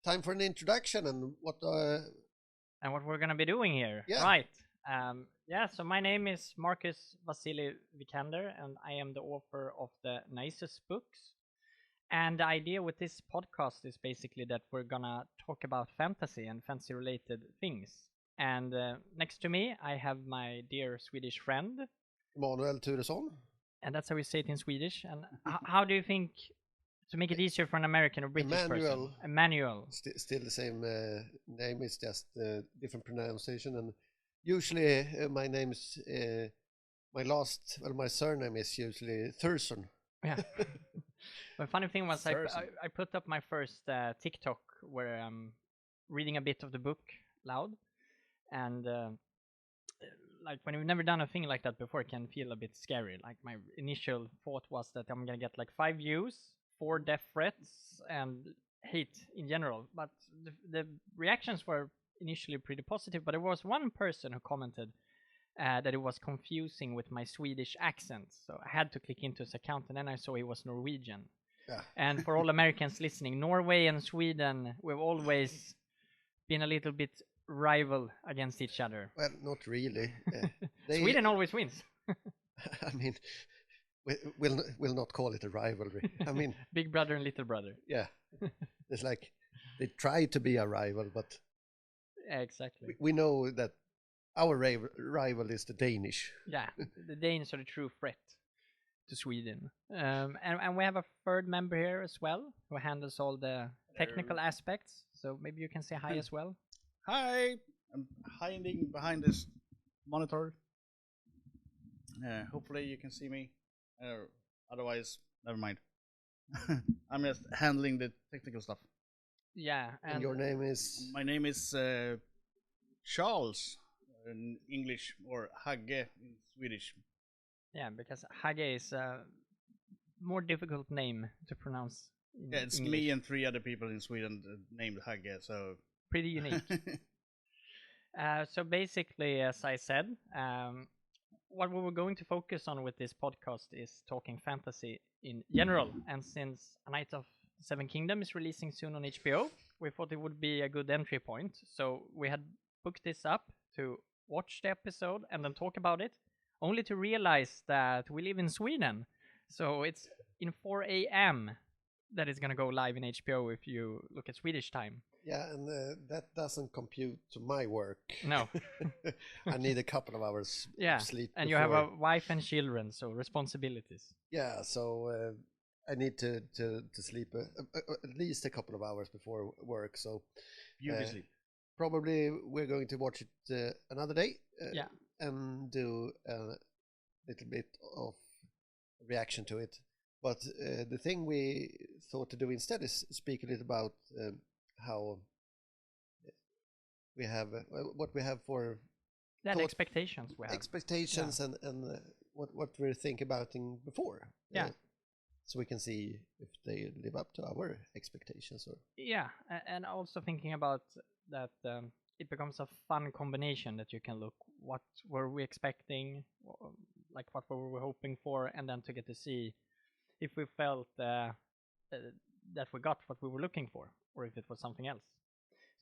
time for an introduction and what we're gonna be doing here. Yeah. Right. So my name is Markus Vasily Vikander, and I am the author of the Naissusbooks. And the idea with this podcast is basically that we're gonna talk about fantasy and fantasy-related things. And next to me, I have my dear Swedish friend, Emanuel Turesson. and that's how we say it in Swedish. And how do you think, to make it easier for an American or British person? Emanuel. Still the same name, it's just different pronunciation. And usually my name's my surname is usually Turesson. Yeah. The funny thing was I put up my first TikTok where I'm reading a bit of the book loud, and like when you've never done a thing like that before, it can feel a bit scary. Like my initial thought was that I'm gonna get like 5 views, 4 death threats, and hate in general. But the reactions were initially pretty positive. But there was one person who commented that it was confusing with my Swedish accent, so I had to click into his account, and then I saw he was Norwegian. Yeah. And for all Americans listening, Norway and Sweden, we've always been a little bit rival against each other. Well, not really. Sweden always wins. I mean, we'll not call it a rivalry. I mean, big brother and little brother. Yeah, it's like they try to be a rival, but yeah, exactly. We know that our rival is the Danish. Yeah, the Danes are the true threat to Sweden. And we have a third member here as well, who handles all the technical aspects. So maybe you can say hi as well. Hi, I'm hiding behind this monitor. Hopefully you can see me. Otherwise, never mind. I'm just handling the technical stuff. Yeah. And your name is? My name is Charles in English, or Hagge in Swedish. Yeah, because Hagge is a more difficult name to pronounce. Yeah, it's English. Me and 3 other people in Sweden named Hagge, so pretty unique. So basically, as I said, what we were going to focus on with this podcast is talking fantasy in general. And since A Night of the Seven Kingdoms is releasing soon on HBO, we thought it would be a good entry point. So we had booked this up to watch the episode and then talk about it, only to realize that we live in Sweden. So it's in 4 a.m. that is going to go live in HBO if you look at Swedish time. Yeah, and that doesn't compute to my work. No. I need a couple of hours of sleep. And before. you have a wife and children, so responsibilities. Yeah, so I need to sleep at least a couple of hours before work. So beauty. Probably we're going to watch it another day. Yeah. And do a little bit of reaction to it. But the thing we thought to do instead is speak a little about how we have what we have for expectations we have. Expectations and what we're thinking about before. Yeah. So we can see if they live up to our expectations or. Yeah, and also thinking about that. It becomes a fun combination that you can look what were we expecting, like what were we hoping for, and then to get to see if we felt that we got what we were looking for, or if it was something else.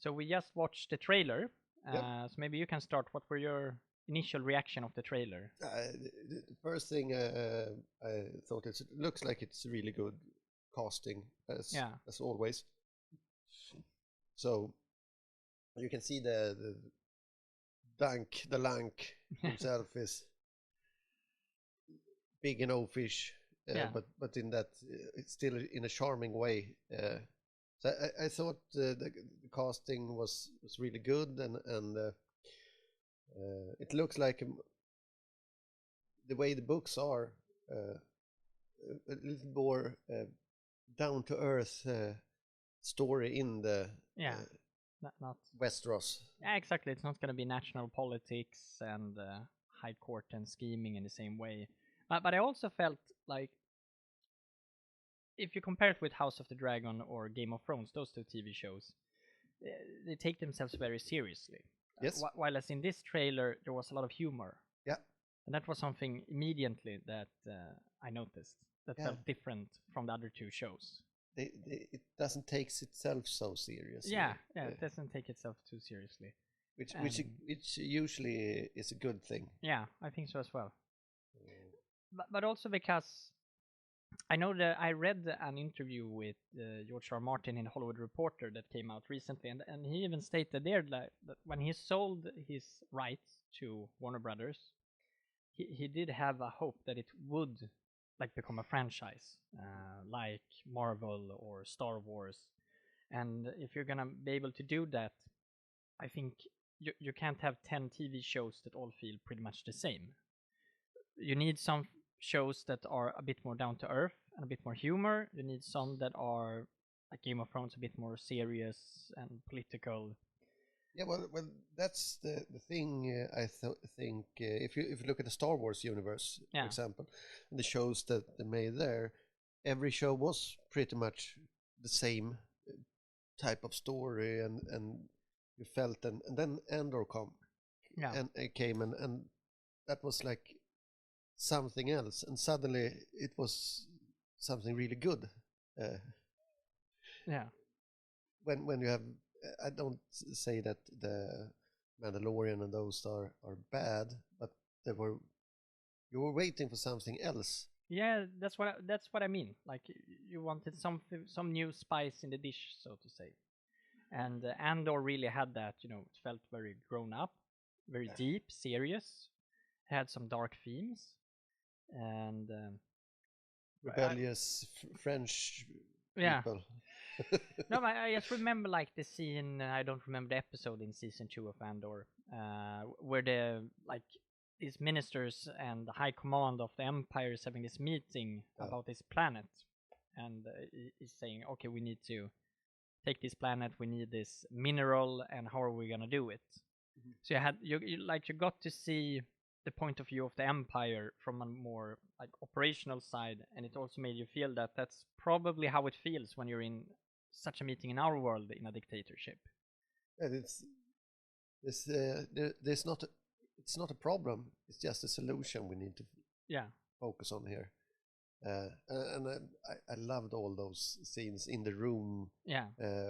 So we just watched the trailer. Yep. So maybe you can start. What were your initial reaction of the trailer? The first thing I thought it looks like it's really good casting as always. So. You can see the Lank himself is big and oafish, but in that it's still in a charming way. So I thought the casting was really good, and it looks like the way the books are a little more down to earth story in the. Not Westeros. Yeah, exactly. It's not going to be national politics and high court and scheming in the same way. But I also felt like if you compare it with House of the Dragon or Game of Thrones, those 2 TV shows, they take themselves very seriously. Yes. While as in this trailer, there was a lot of humor. Yeah. And that was something immediately that I noticed that felt different from the other 2 shows. it doesn't take itself so seriously. Yeah, it doesn't take itself too seriously. Which usually is a good thing. Yeah, I think so as well. But also because I know that I read an interview with George R. Martin in Hollywood Reporter that came out recently, and he even stated there that when he sold his rights to Warner Brothers, he did have a hope that it would like become a franchise, like Marvel or Star Wars. And if you're gonna be able to do that, I think you can't have 10 TV shows that all feel pretty much the same. You need some shows that are a bit more down to earth and a bit more humor. You need some that are like Game of Thrones, a bit more serious and political. Yeah, well, that's the thing. I think if you look at the Star Wars universe, for example, and the shows that they made there, every show was pretty much the same type of story, and you felt, and then Andor came, and that was like something else, and suddenly it was something really good. When you have, I don't say that the Mandalorian and those are bad, but you were waiting for something else. Yeah, that's what I mean. Like you wanted some new spice in the dish, so to say. And Andor really had that. It felt very grown up, very deep, serious. It had some dark themes, and rebellious French people. No, I just remember like the scene. I don't remember the episode in season 2 of Andor, where these ministers and the high command of the Empire is having this meeting about this planet, and he's saying, "Okay, we need to take this planet. We need this mineral, and how are we gonna do it?" Mm-hmm. So you got to see the point of view of the Empire from a more like operational side, and it also made you feel that that's probably how it feels when you're in such a meeting in our world in a dictatorship. And it's not a problem. It's just a solution we need to focus on here. And I loved all those scenes in the room,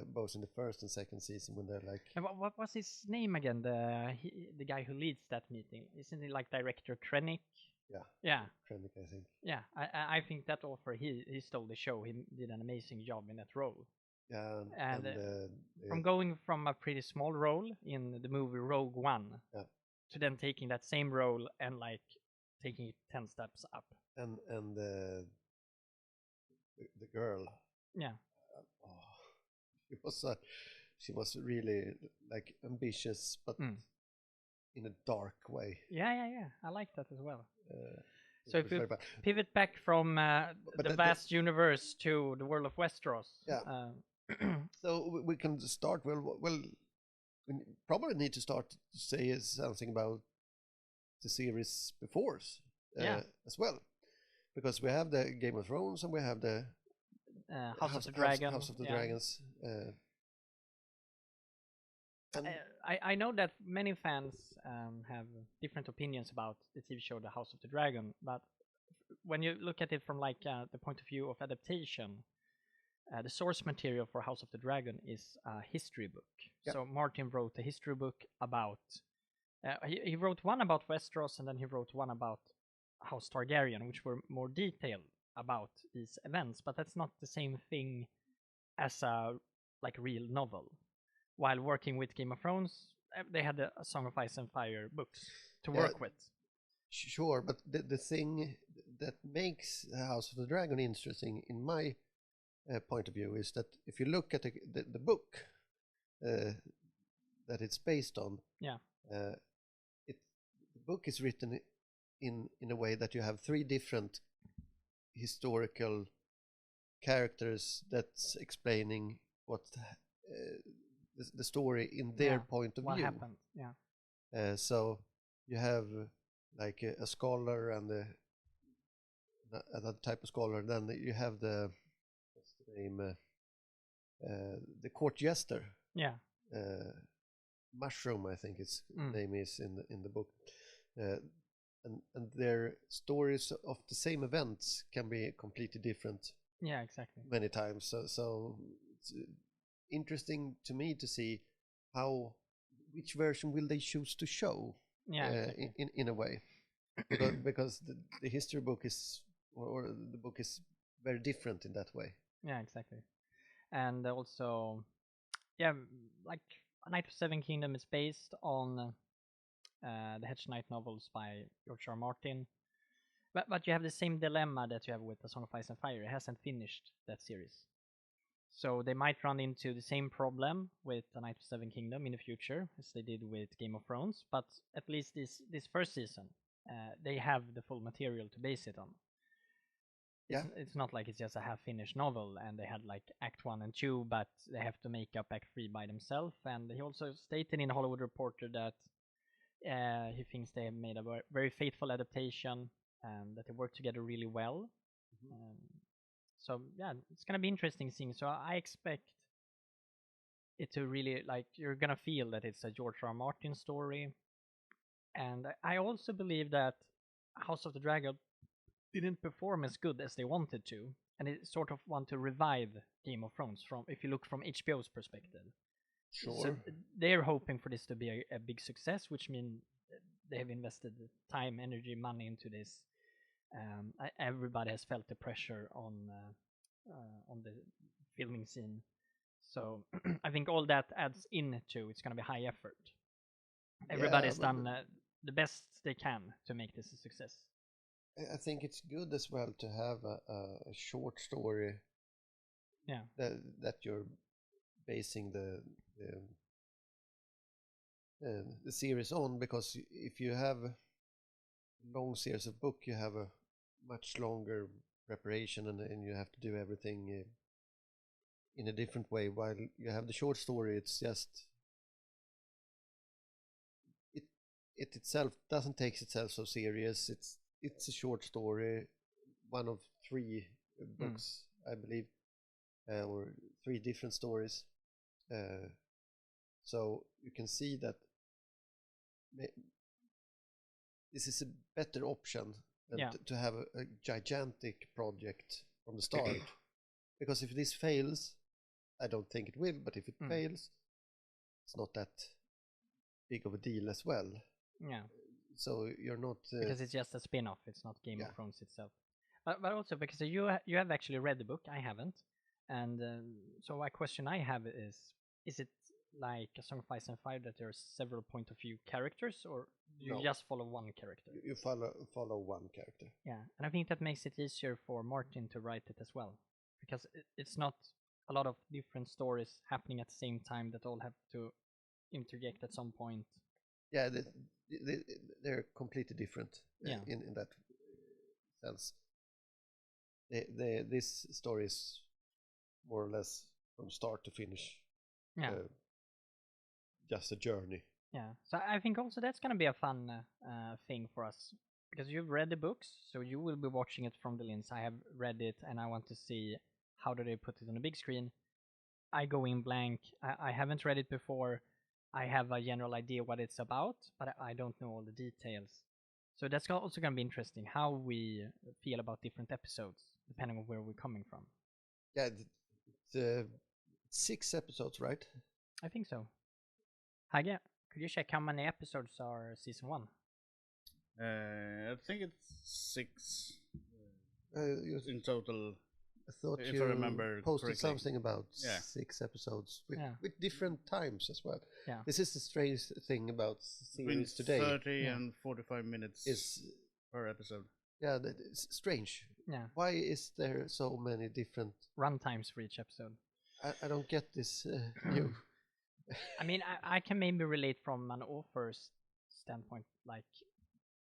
both in the first and second season when they're like. And what was his name again? The guy who leads that meeting, isn't he like director Krennic? Yeah. Krennic, I think. Yeah, I think that author he stole the show. He did an amazing job in that role. Yeah, and from going from a pretty small role in the movie Rogue One to then taking that same role and like taking it 10 steps up. And the girl, she was really like ambitious, but in a dark way. Yeah, I like that as well. So if we pivot back from the vast universe to the world of Westeros, so we can start. Well, we probably need to start to say something about the series before as well. Because we have the Game of Thrones and we have the House of the Dragon. House of the Dragons. I know that many fans have different opinions about the TV show The House of the Dragon, but when you look at it from like the point of view of adaptation, the source material for House of the Dragon is a history book. Yep. So Martin wrote a history book about. He wrote one about Westeros, and then he wrote one about House Targaryen, which were more detailed about these events, but that's not the same thing as a like real novel. While working with Game of Thrones, they had a Song of Ice and Fire books to work with. Sure, but the thing that makes House of the Dragon interesting, in my point of view, is that if you look at the book that it's based on, the book is written in a way that you have 3 different historical characters that's explaining what the story in their point of what view. What happened? So you have like a scholar and another type of scholar. Then you have the what's the name? The court jester. Yeah. Mushroom, I think his name is in the book. And their stories of the same events can be completely different Yeah, exactly. Many times. So it's interesting to me to see which version will they choose to show. Yeah, exactly. in a way, because the history book is or the book is very different in that way. Yeah, exactly. And also, yeah, like Knight of Seven Kingdom is based on the Hedge Knight novels by George R. Martin. But you have the same dilemma that you have with The Song of Ice and Fire. It hasn't finished that series. So they might run into the same problem with The Knight of Seven Kingdom in the future as they did with Game of Thrones. But at least this first season, they have the full material to base it on. It's not like it's just a half-finished novel and they had like Act 1 and 2, but they have to make up Act 3 by themselves. And he also stated in Hollywood Reporter that he thinks they have made a very faithful adaptation and that they work together really well. So yeah, it's gonna be interesting seeing. So I expect it to really, like, you're gonna feel that it's a George R. R. Martin story. And I also believe that House of the Dragon didn't perform as good as they wanted to, and it sort of want to revive Game of Thrones from, if you look from HBO's perspective. Sure. So they're hoping for this to be a big success, which means they have invested time, energy, money into this. Everybody has felt the pressure on the filming scene. So I think all that adds into it's going to be high effort. Everybody's done the best they can to make this a success. I think it's good as well to have a short story. Yeah. That you're basing the series on, because if you have a long series of book, you have a much longer preparation and you have to do everything in a different way. While you have the short story, it's just it itself doesn't take itself so serious. It's a short story, one of 3 books, I believe, or 3 different stories. So you can see that this is a better option than to have a gigantic project from the start. Because if this fails, I don't think it will, but if it fails, it's not that big of a deal as well. Yeah. So you're not because it's just a spin-off. It's not Game of Thrones itself. But also because you have actually read the book. I haven't, and so a question I have is it like A Song of Ice and Fire that there are several point of view characters, or do you just follow one character? You follow one character. Yeah, and I think that makes it easier for Martin to write it as well, because it's not a lot of different stories happening at the same time that all have to interject at some point. Yeah, they're completely different in that sense. This story is more or less from start to finish. Just a journey. Yeah, so I think also that's going to be a fun thing for us, because you've read the books, so you will be watching it from the lens. I have read it and I want to see how do they put it on a big screen. I go in blank. I haven't read it before. I have a general idea what it's about, but I don't know all the details. So that's also going to be interesting how we feel about different episodes, depending on where we're coming from. Yeah, the 6 episodes, right? I think so. Hagge, could you check how many episodes are season 1? I think it's 6 in total. I thought if you I remember posted correctly. Something about 6 episodes with different times as well. Yeah. This is the strange thing about series today. 30 and 45 minutes per episode. Yeah, it's strange. Yeah. Why is there so many different runtimes for each episode? I don't get this new. I mean, I can maybe relate from an author's standpoint. Like,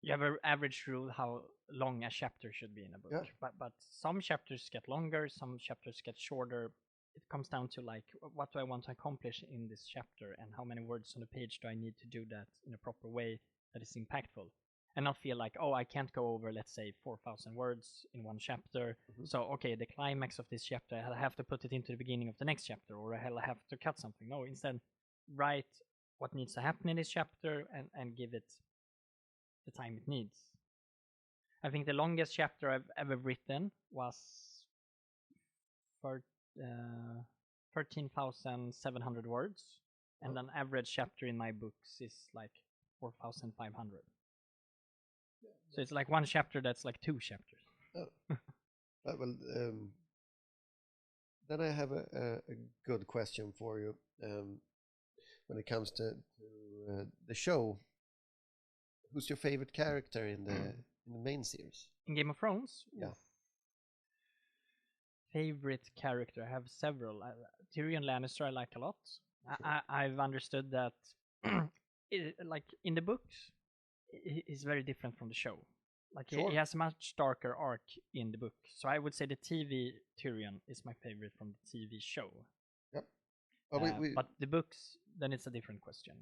you have an average rule how long a chapter should be in a book, but some chapters get longer, some chapters get shorter. It comes down to like, what do I want to accomplish in this chapter, and how many words on the page do I need to do that in a proper way that is impactful, and not feel like, oh, I can't go over, let's say, 4,000 words in one chapter. So okay, the climax of this chapter, I'll have to put it into the beginning of the next chapter, or I'll have to cut something. No, instead, write what needs to happen in this chapter and give it the time it needs. I think the longest chapter I've ever written was for 13,700 words, and an average chapter in my books is like 4,500. So it's like one chapter that's like 2 chapters. Oh. Well, then I have a good question for you. When it comes to the show, who's your favorite character in the main series? In Game of Thrones? Yeah. Favorite character? I have several. Tyrion Lannister I like a lot. Sure. I've understood that like in the books, he's very different from the show. Like sure. He has a much darker arc in the book. So I would say the TV Tyrion is my favorite from the TV show. Yep. But the books, then it's a different question.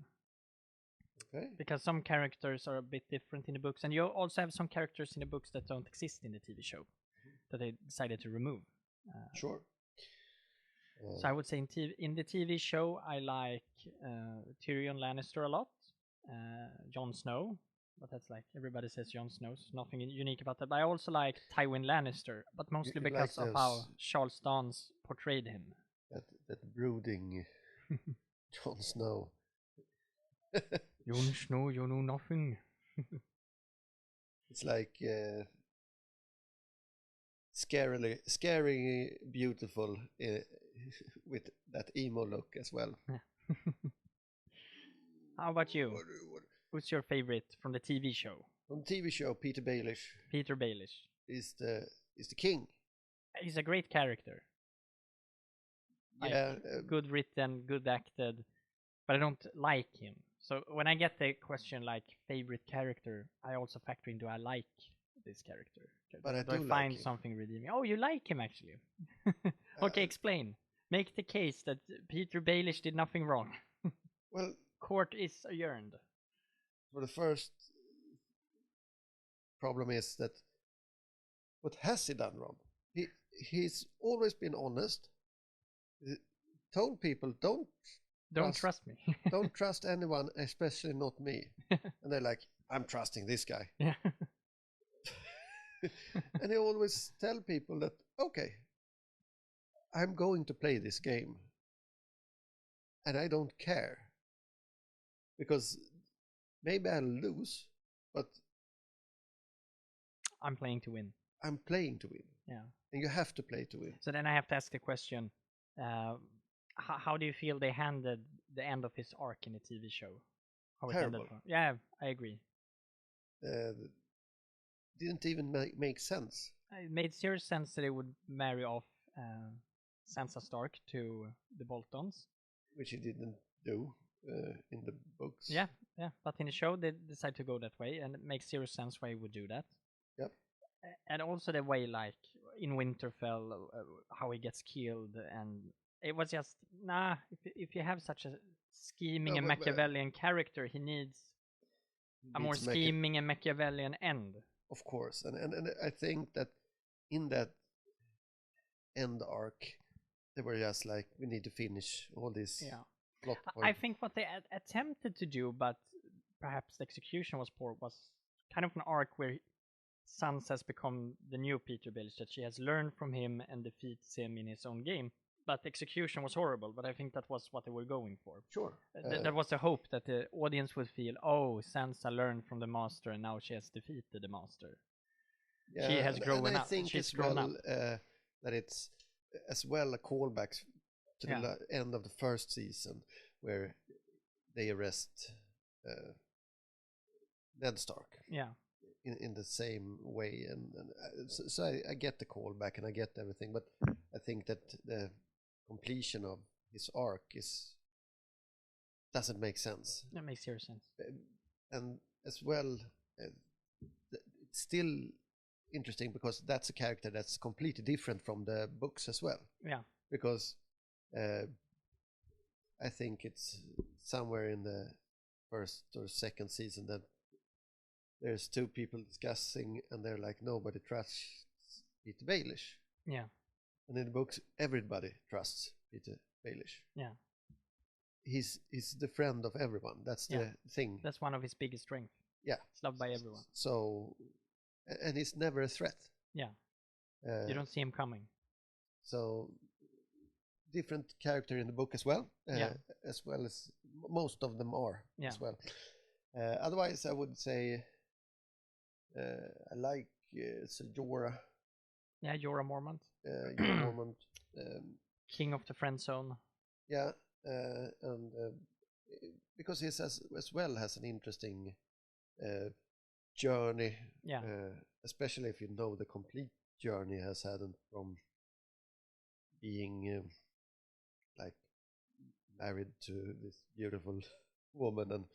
Okay. Because some characters are a bit different in the books, and you also have some characters in the books that don't exist in the TV show that they decided to remove. Sure. So I would say in the TV show, I like Tyrion Lannister a lot, Jon Snow, but that's like everybody says Jon Snow, so nothing unique about that. But I also like Tywin Lannister, but mostly because of how Charles Dance portrayed him. That brooding Jon Snow. Jon Snow, you know nothing. It's like scary, beautiful with that emo look as well. Yeah. How about you? Who's your favorite from the TV show? From the TV show, Peter Baelish. Peter Baelish is the king. He's a great character. Yeah, good written, good acted, but I don't like him. So when I get the question like favorite character, I also factor in, do I like this character? But I do I find like something redeeming? Oh, you like him actually. Okay, explain. Make the case that Peter Baelish did nothing wrong. Well, court is adjourned. For the first problem is that what has he done wrong? He's always been honest. He told people don't trust me. Don't trust anyone, especially not me. And they're like, I'm trusting this guy. Yeah. And he always tell people that, okay, I'm going to play this game. And I don't care. Because maybe I'll lose, but I'm playing to win. I'm playing to win. Yeah. And you have to play to win. So then I have to ask the question, how do you feel they handled the end of his arc in the TV show? Terrible. Yeah, I agree. Didn't even make sense. It made serious sense that they would marry off Sansa Stark to the Boltons. Which he didn't do in the books. Yeah. But in the show, they decided to go that way, and it makes serious sense why he would do that. Yep. And also the way, like, in Winterfell, how he gets killed, and it was just, if you have such a scheming and Machiavellian character, he needs a more scheming and Machiavellian end. Of course, and I think that in that end arc, they were just like, we need to finish all this. Yeah. Plot I think what they attempted to do, but perhaps the execution was poor, was kind of an arc where Sansa has become the new Peter Baelish, that she has learned from him and defeats him in his own game. But the execution was horrible, but I think that was what they were going for. Sure. That was the hope, that the audience would feel, oh, Sansa learned from the master and now she has defeated the master. Yeah, she has grown up. I think she's grown up. That it's as well a callback to the end of the first season where they arrest Ned Stark. Yeah. In the same way, and so I get the callback and I get everything, but I think that the completion of his arc doesn't make sense. That makes zero sense. And as well, it's still interesting because that's a character that's completely different from the books as well. Yeah. Because I think it's somewhere in the first or second season that there's two people discussing and they're like, nobody trusts Peter Baelish. Yeah. And in the books, everybody trusts Peter Baelish. Yeah. He's the friend of everyone. That's the thing. That's one of his biggest strengths. Yeah. It's loved by everyone. So, and he's never a threat. Yeah. You don't see him coming. So different character in the book as well. As well as most of them are as well. Otherwise, I would say I like Jorah. Yeah, Jorah Mormont. Jorah Mormont. King of the Friend Zone. Yeah, and because he as well has an interesting journey. Yeah. Especially if you know the complete journey he has had from being like married to this beautiful woman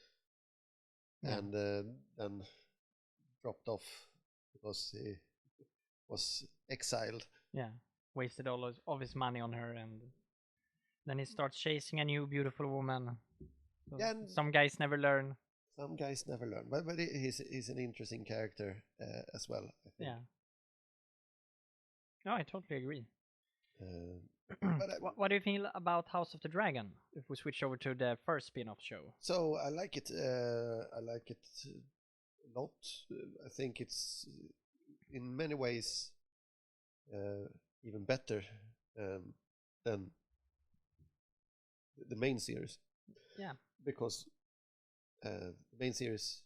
and then dropped off because he was exiled. Yeah, wasted all of his money on her, and then he starts chasing a new beautiful woman. So some guys never learn. Some guys never learn, but he's an interesting character as well, I think. Yeah. No, I totally agree. But what do you think about House of the Dragon? If we switch over to the first spin-off show. So I like it. I like it a lot. I think it's in many ways even better than the main series. Yeah. Because the main series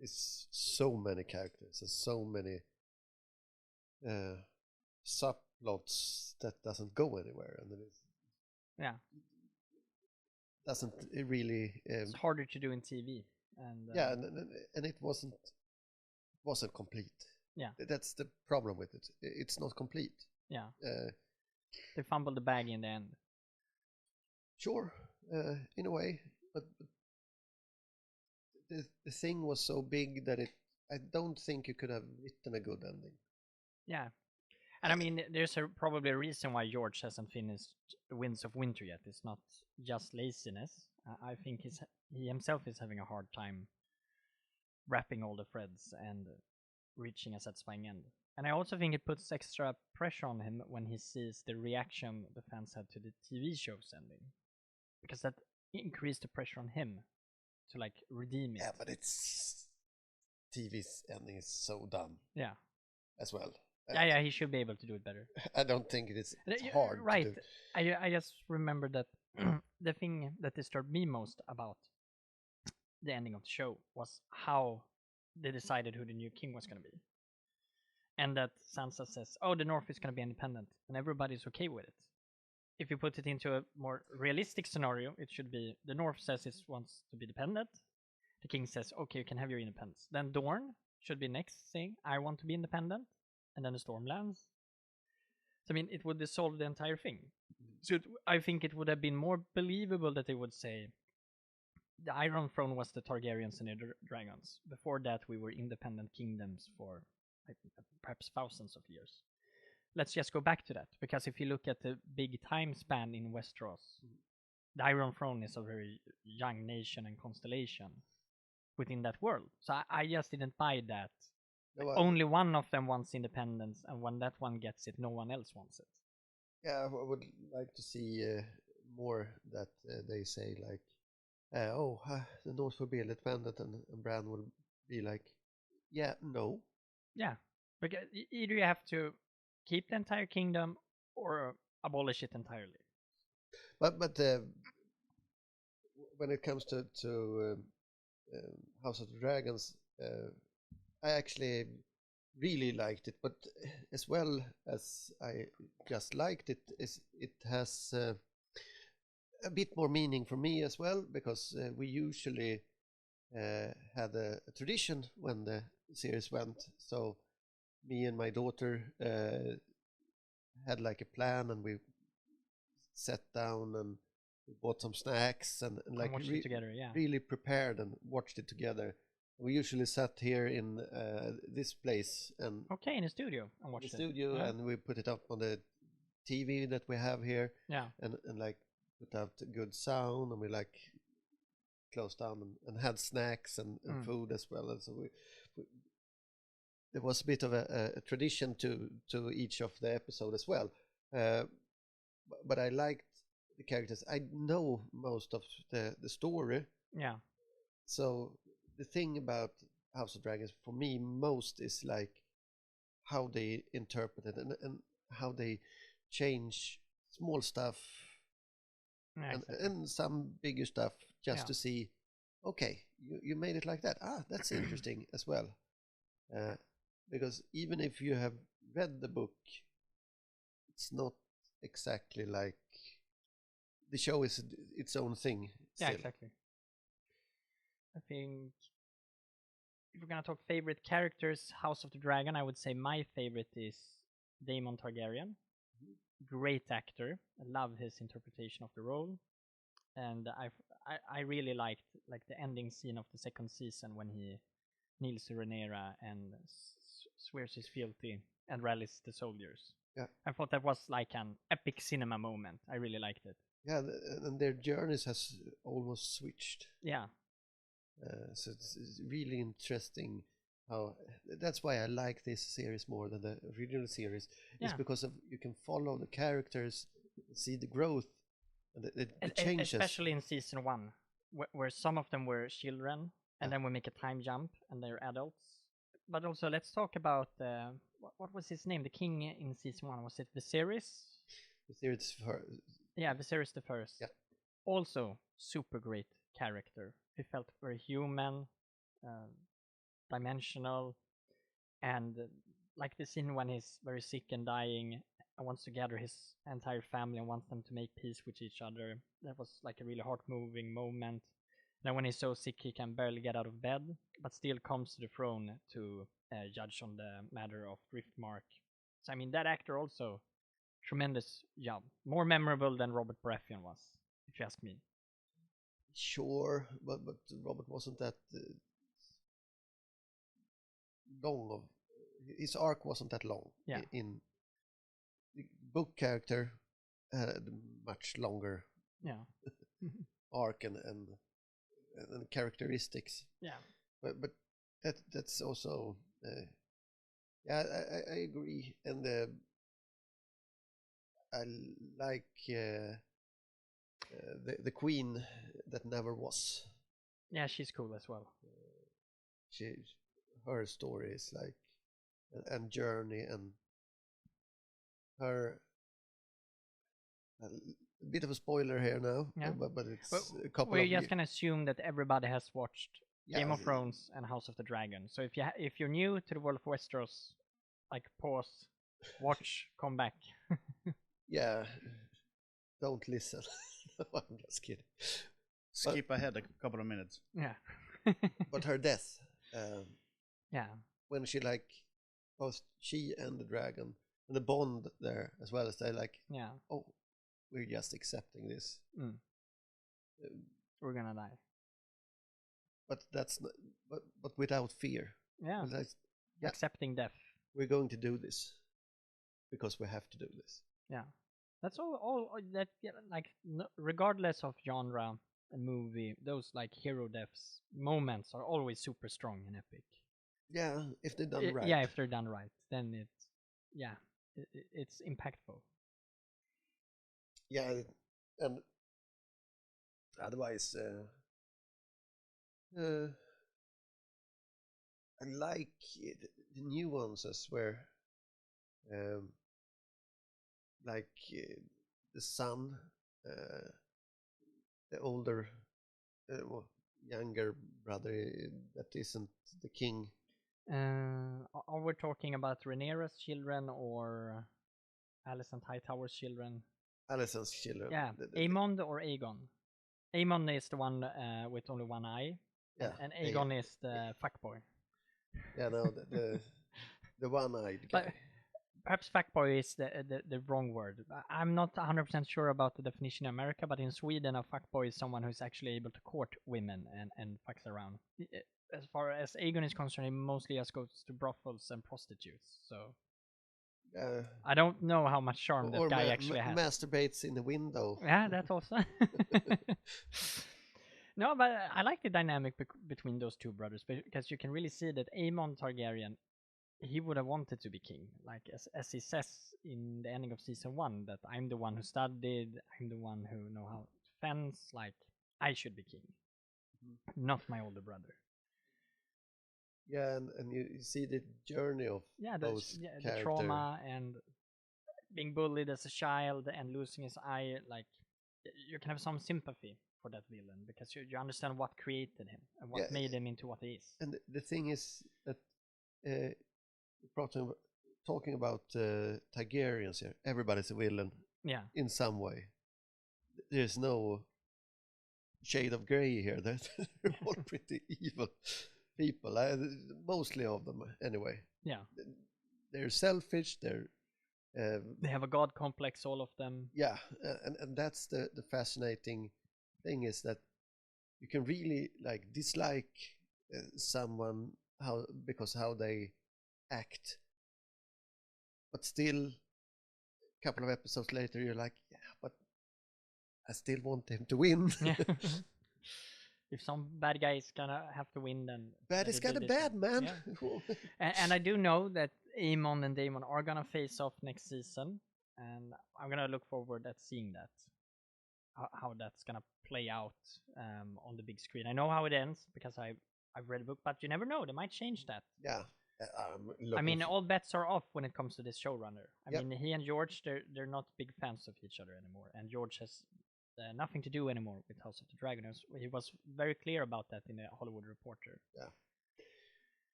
is so many characters and so many subplots that doesn't go anywhere, and doesn't really. It's harder to do in TV, and and it wasn't complete. Yeah, that's the problem with it. It's not complete. Yeah, they fumbled the bag in the end. Sure, in a way, but the thing was so big that I don't think you could have written a good ending. Yeah. And I mean, there's probably a reason why George hasn't finished Winds of Winter yet. It's not just laziness. I think he himself is having a hard time wrapping all the threads and reaching a satisfying end. And I also think it puts extra pressure on him when he sees the reaction the fans had to the TV show's ending. Because that increased the pressure on him to like redeem it. Yeah, but TV's ending is so done. Yeah. As well. Yeah, he should be able to do it better. I don't think it's hard right. to do. I just remember that the thing that disturbed me most about the ending of the show was how they decided who the new king was going to be. And that Sansa says, oh, the North is going to be independent, and everybody's okay with it. If you put it into a more realistic scenario, it should be the North says it wants to be dependent. The king says, okay, you can have your independence. Then Dorne should be next saying, I want to be independent. And then the storm lands. So, I mean, it would dissolve the entire thing. So I think it would have been more believable that they would say the Iron Throne was the Targaryens and the dragons. Before that, we were independent kingdoms for perhaps thousands of years. Let's just go back to that. Because if you look at the big time span in Westeros, the Iron Throne is a very young nation and constellation within that world. So I just didn't buy that. Only one of them wants independence, and when that one gets it, no one else wants it. Yeah, I would like to see more that they say like, the North will be independent, and Bran will be like, yeah, no. Yeah, because either you have to keep the entire kingdom or abolish it entirely. But when it comes to House of the Dragons, I actually really liked it, but as well as I just liked it, it has a bit more meaning for me as well, because we usually had a tradition when the series went. So me and my daughter had like a plan, and we sat down and we bought some snacks and like watched it together, really prepared and watched it together. We usually sat here in this place and in the studio and watched and we put it up on the TV that we have here. Yeah, and like put out good sound, and we like closed down and had snacks and food as well. And so we there was a bit of a tradition to each of the episode as well. But I liked the characters. I know most of the story. Yeah. So the thing about House of Dragons for me most is like how they interpret it and how they change small stuff and some bigger stuff just to see, okay, you made it like that. That's interesting as well. Because even if you have read the book, it's not exactly like the show is its own thing. Yeah, exactly. I think if we're gonna talk favorite characters, House of the Dragon, I would say my favorite is Daemon Targaryen. Great actor. I love his interpretation of the role, and I really liked like the ending scene of the second season when he kneels to Rhaenyra and swears he's fealty and rallies the soldiers. Yeah, I thought that was like an epic cinema moment. I really liked it. Yeah, and their journeys has almost switched. Yeah. So it's really interesting how that's why I like this series more than the original series. It's because of you can follow the characters, see the growth, and the changes. Especially in season 1, where some of them were children, and then we make a time jump, and they're adults. But also, let's talk about what was his name? The king in season 1, was it Viserys? Viserys first. Yeah, Viserys the First. Yeah. Also, super great character. He felt very human, dimensional, and like the scene when he's very sick and dying and wants to gather his entire family and wants them to make peace with each other. That was like a really heart-moving moment. Then when he's so sick he can barely get out of bed, but still comes to the throne to judge on the matter of Driftmark. So I mean, that actor also, tremendous job. More memorable than Robert Baratheon was, if you ask me. Sure, but Robert wasn't that long. His arc wasn't that long. Yeah. In the book character had a much longer arc and characteristics. Yeah. But that's also I agree, and I like the queen that never was. Yeah, she's cool as well. Her story is like and journey and her a bit of a spoiler here now, but it's a couple. We're just gonna assume that everybody has watched Game of Thrones and House of the Dragon. So if you're new to the world of Westeros, like pause, watch, come back. Yeah, don't listen. I'm just kidding. Skip ahead a couple of minutes. Yeah. But her death. When she like both she and the dragon and the bond there as well as they like. Yeah. Oh, we're just accepting this. We're gonna die. But that's not, but without fear. Yeah. Accepting death. We're going to do this because we have to do this. Yeah. That's all that like regardless of genre and movie, those like hero deaths moments are always super strong and epic. Yeah, if they're done right. Yeah, if they're done right, then it's impactful. Yeah, and otherwise, I like the nuances where, like the son, the older, younger brother that isn't the king. Are we talking about Rhaenyra's children or Alicent Hightower's children? Alicent's children. Yeah, Aemond or Aegon? Aemond is the one with only one eye, and Aegon is the fuckboy. Yeah, no, the one-eyed guy. But perhaps fuckboy is the wrong word. I'm not 100% sure about the definition in America, but in Sweden, a fuckboy is someone who's actually able to court women and fucks around. As far as Aegon is concerned, he mostly just goes to brothels and prostitutes. So I don't know how much charm that guy actually has. Masturbates in the window. Yeah, that also. No, but I like the dynamic between those two brothers because you can really see that Aemon Targaryen, he would have wanted to be king, like as he says in the ending of season 1, that I'm the one who studied, I'm the one who know how to fence, like I should be king, not my older brother. Yeah, and you see the journey of those characters. the trauma, and being bullied as a child and losing his eye, like you can have some sympathy for that villain because you understand what created him and what made him into what he is. And the thing is that talking about Targaryens here, everybody's a villain. Yeah. In some way. There's no shade of grey here. They're all pretty evil people. Mostly of them, anyway. Yeah. They're selfish. They have a god complex, all of them. Yeah, and that's the fascinating thing is that you can really like dislike someone because how they act, but still, a couple of episodes later, you're like, yeah, but I still want him to win. Yeah. If some bad guy is gonna have to win, then bad is kind of bad, man. Yeah. and I do know that Aemon and Daemon are gonna face off next season, and I'm gonna look forward at seeing that, how that's gonna play out on the big screen. I know how it ends because I've read a book, but you never know; they might change that. Yeah. I mean, all bets are off when it comes to this showrunner. I mean, he and George, they're not big fans of each other anymore, and George has nothing to do anymore with House of the Dragon. He was very clear about that in the Hollywood Reporter. Yeah.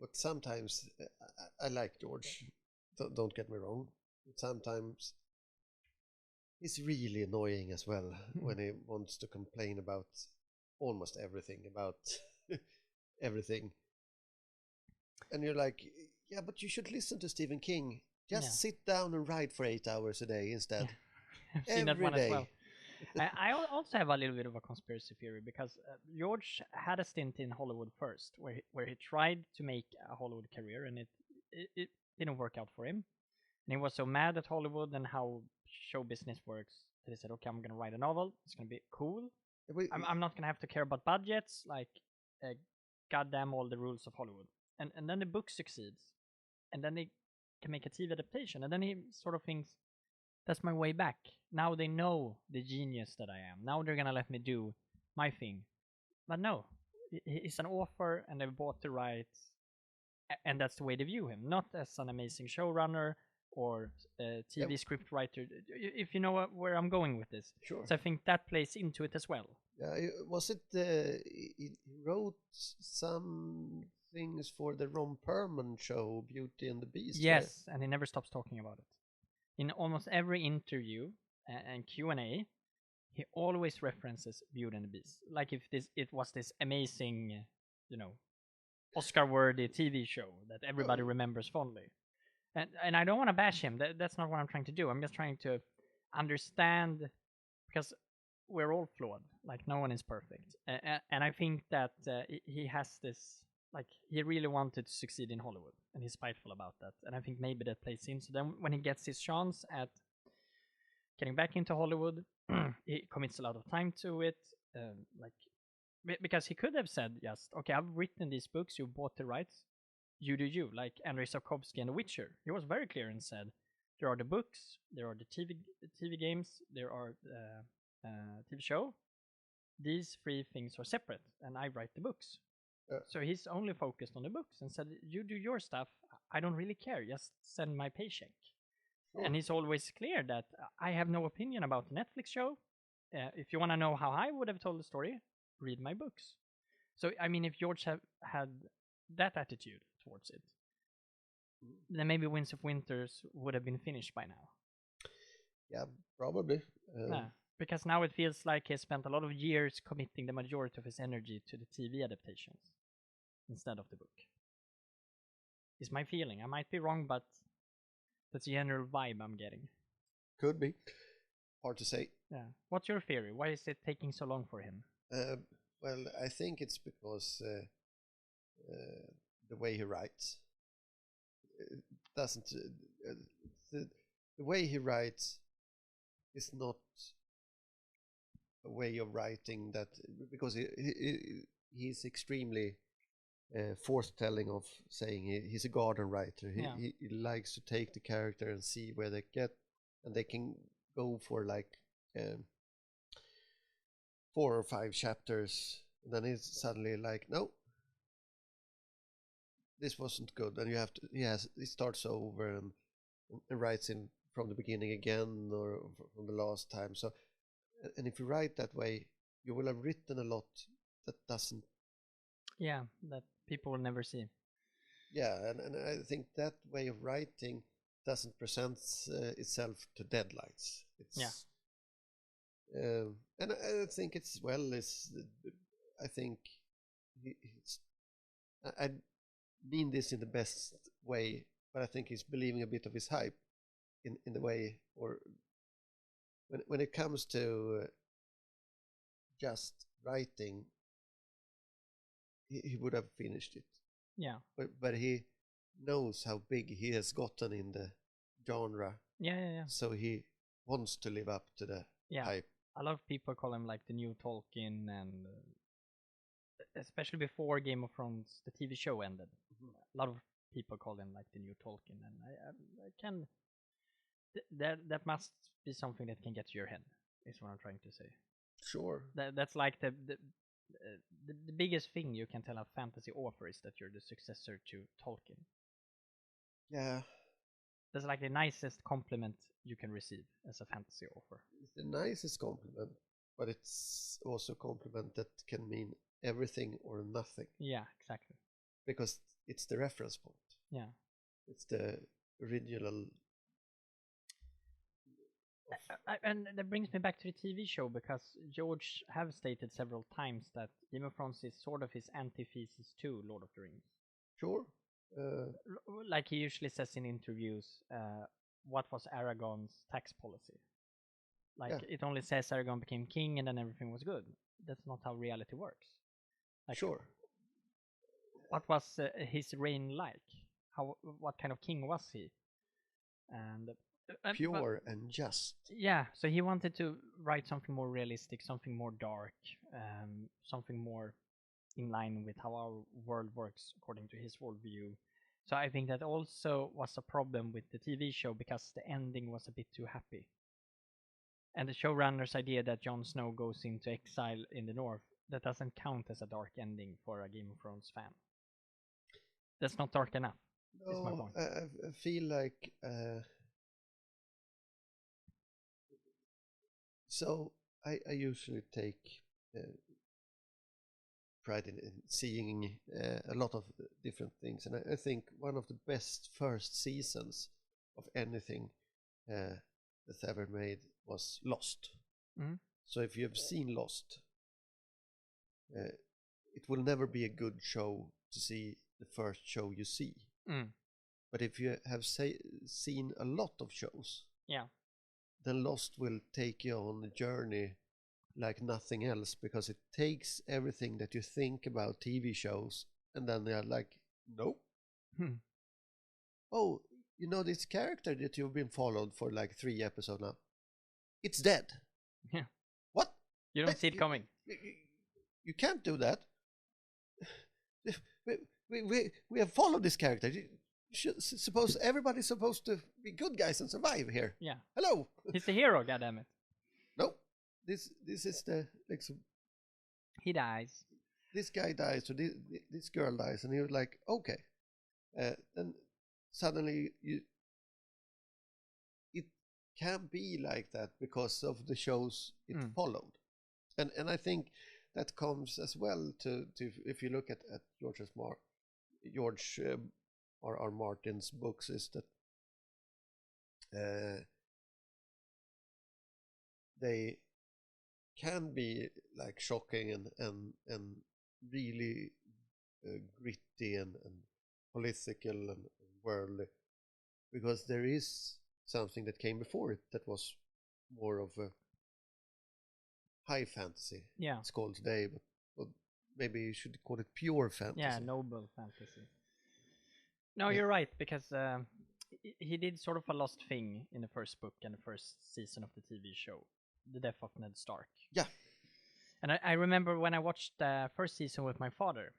But sometimes I like George. Don't get me wrong. Sometimes he's really annoying as well when he wants to complain about almost everything, about everything. And you're like, yeah, but you should listen to Stephen King. Just sit down and write for 8 hours a day instead. I've seen that one as well. I also have a little bit of a conspiracy theory because George had a stint in Hollywood first, where he tried to make a Hollywood career, and it didn't work out for him. And he was so mad at Hollywood and how show business works that he said, "Okay, I'm gonna write a novel. It's gonna be cool. I'm not gonna have to care about budgets. Like, goddamn all the rules of Hollywood." And then the book succeeds, and then they can make a TV adaptation, and then he sort of thinks, that's my way back. Now they know the genius that I am. Now they're gonna let me do my thing. But no, he's an author, and they've bought the rights, and that's the way they view him, not as an amazing showrunner or a TV script writer. If you know where I'm going with this. Sure. So I think that plays into it as well. Was it he wrote some things for the Ron Perlman show, Beauty and the Beast? Yes, right? And he never stops talking about it. In almost every interview and Q&A, he always references Beauty and the Beast. Like if it was this amazing, Oscar-worthy TV show that everybody remembers fondly. And I don't want to bash him. That's not what I'm trying to do. I'm just trying to understand, because we're all flawed. Like, no one is perfect. And I think that he has this, like, he really wanted to succeed in Hollywood, and he's spiteful about that. And I think maybe that plays in. So then when he gets his chance at getting back into Hollywood, he commits a lot of time to it. Because he could have said, just, okay, I've written these books, you bought the rights, you do you, like Andrzej Sapkowski and The Witcher. He was very clear and said, there are the books, there are the TV games, there are TV show. These three things are separate, and I write the books. So he's only focused on the books and said, you do your stuff, I don't really care, just send my paycheck. Sure. And he's always clear that I have no opinion about the Netflix show. If you want to know how I would have told the story, read my books. So, I mean, if George had that attitude towards it, then maybe Winds of Winters would have been finished by now. Yeah, probably. Because now it feels like he spent a lot of years committing the majority of his energy to the TV adaptations instead of the book. Is my feeling. I might be wrong, but that's the general vibe I'm getting. Could be. Hard to say. Yeah. What's your theory? Why is it taking so long for him? Well, I think it's because the way he writes doesn't. The way he writes is not a way of writing that, because he's extremely forthtelling of saying he's a garden writer. He likes to take the character and see where they get, and they can go for like 4 or 5 chapters, and then it's suddenly like, no, this wasn't good, and you have to. He starts over, and and writes in from the beginning again or from the last time. So, and if you write that way, you will have written a lot that doesn't. Yeah, that people will never see. Yeah, and I think that way of writing doesn't present itself to deadlines. It's, and I think it's I think I mean this in the best way, but I think he's believing a bit of his hype in the way, or when it comes to just writing, he would have finished it. Yeah. But he knows how big he has gotten in the genre. Yeah. So he wants to live up to the hype. A lot of people call him like the new Tolkien, and especially before Game of Thrones, the TV show ended. Mm-hmm. A lot of people call him like the new Tolkien, and I can. That must be something that can get to your head. Is what I'm trying to say. Sure. That's like the biggest thing you can tell a fantasy author is that you're the successor to Tolkien. Yeah. That's like the nicest compliment you can receive as a fantasy author. It's the nicest compliment, but it's also a compliment that can mean everything or nothing. Yeah, exactly. Because it's the reference point. Yeah. It's the original. And that brings me back to the TV show, because George have stated several times that Game of Thrones is sort of his antithesis to Lord of the Rings. Sure. Like he usually says in interviews, what was Aragorn's tax policy? Like it only says Aragorn became king and then everything was good. That's not how reality works. Like, sure. What was his reign like? What kind of king was he? And pure and just. Yeah, so he wanted to write something more realistic, something more dark, something more in line with how our world works according to his worldview. So I think that also was a problem with the TV show, because the ending was a bit too happy. And the showrunner's idea that Jon Snow goes into exile in the north, that doesn't count as a dark ending for a Game of Thrones fan. That's not dark enough. No, is my point. I feel like so I usually take pride in seeing a lot of different things, and I think one of the best first seasons of anything that's ever made was Lost. Mm-hmm. So if you have seen Lost, it will never be a good show to see the first show you see. But if you have seen a lot of shows, then Lost will take you on a journey like nothing else, because it takes everything that you think about TV shows and then they're like, nope. Oh, you know this character that you've been followed for like 3 episodes now? It's dead. Yeah. What? You don't see it coming. You can't do that. We have followed this character. Suppose everybody's supposed to be good guys and survive here. Yeah. Hello. He's the hero, goddammit. No. This is the like. He dies. This guy dies, or this girl dies, and you're like, okay. Then suddenly it can be like that because of the shows it followed, and I think that comes as well to if you look at George R.R. Martin's books, is that they can be like shocking and really gritty and political and worldly, because there is something that came before it that was more of a high fantasy. Yeah, it's called today, but maybe you should call it pure fantasy. Yeah, noble fantasy. No, you're right, because he did sort of a lost thing in the first book and the first season of the TV show, the death of Ned Stark. Yeah. And I remember when I watched the first season with my father,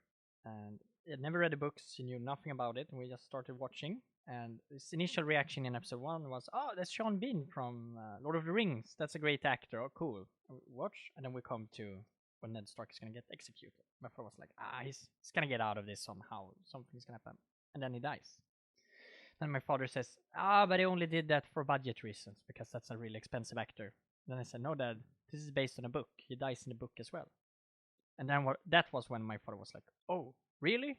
and he had never read the books, he knew nothing about it, and we just started watching. And his initial reaction in episode 1 was, "Oh, that's Sean Bean from Lord of the Rings. That's a great actor. Oh, cool. Watch." And then we come to when Ned Stark is going to get executed. My father was like, he's going to get out of this somehow. Something's going to happen. And then he dies. Then my father says, but he only did that for budget reasons because that's a really expensive actor. Then I said, no, Dad, this is based on a book. He dies in the book as well. And then that was when my father was like, oh, really?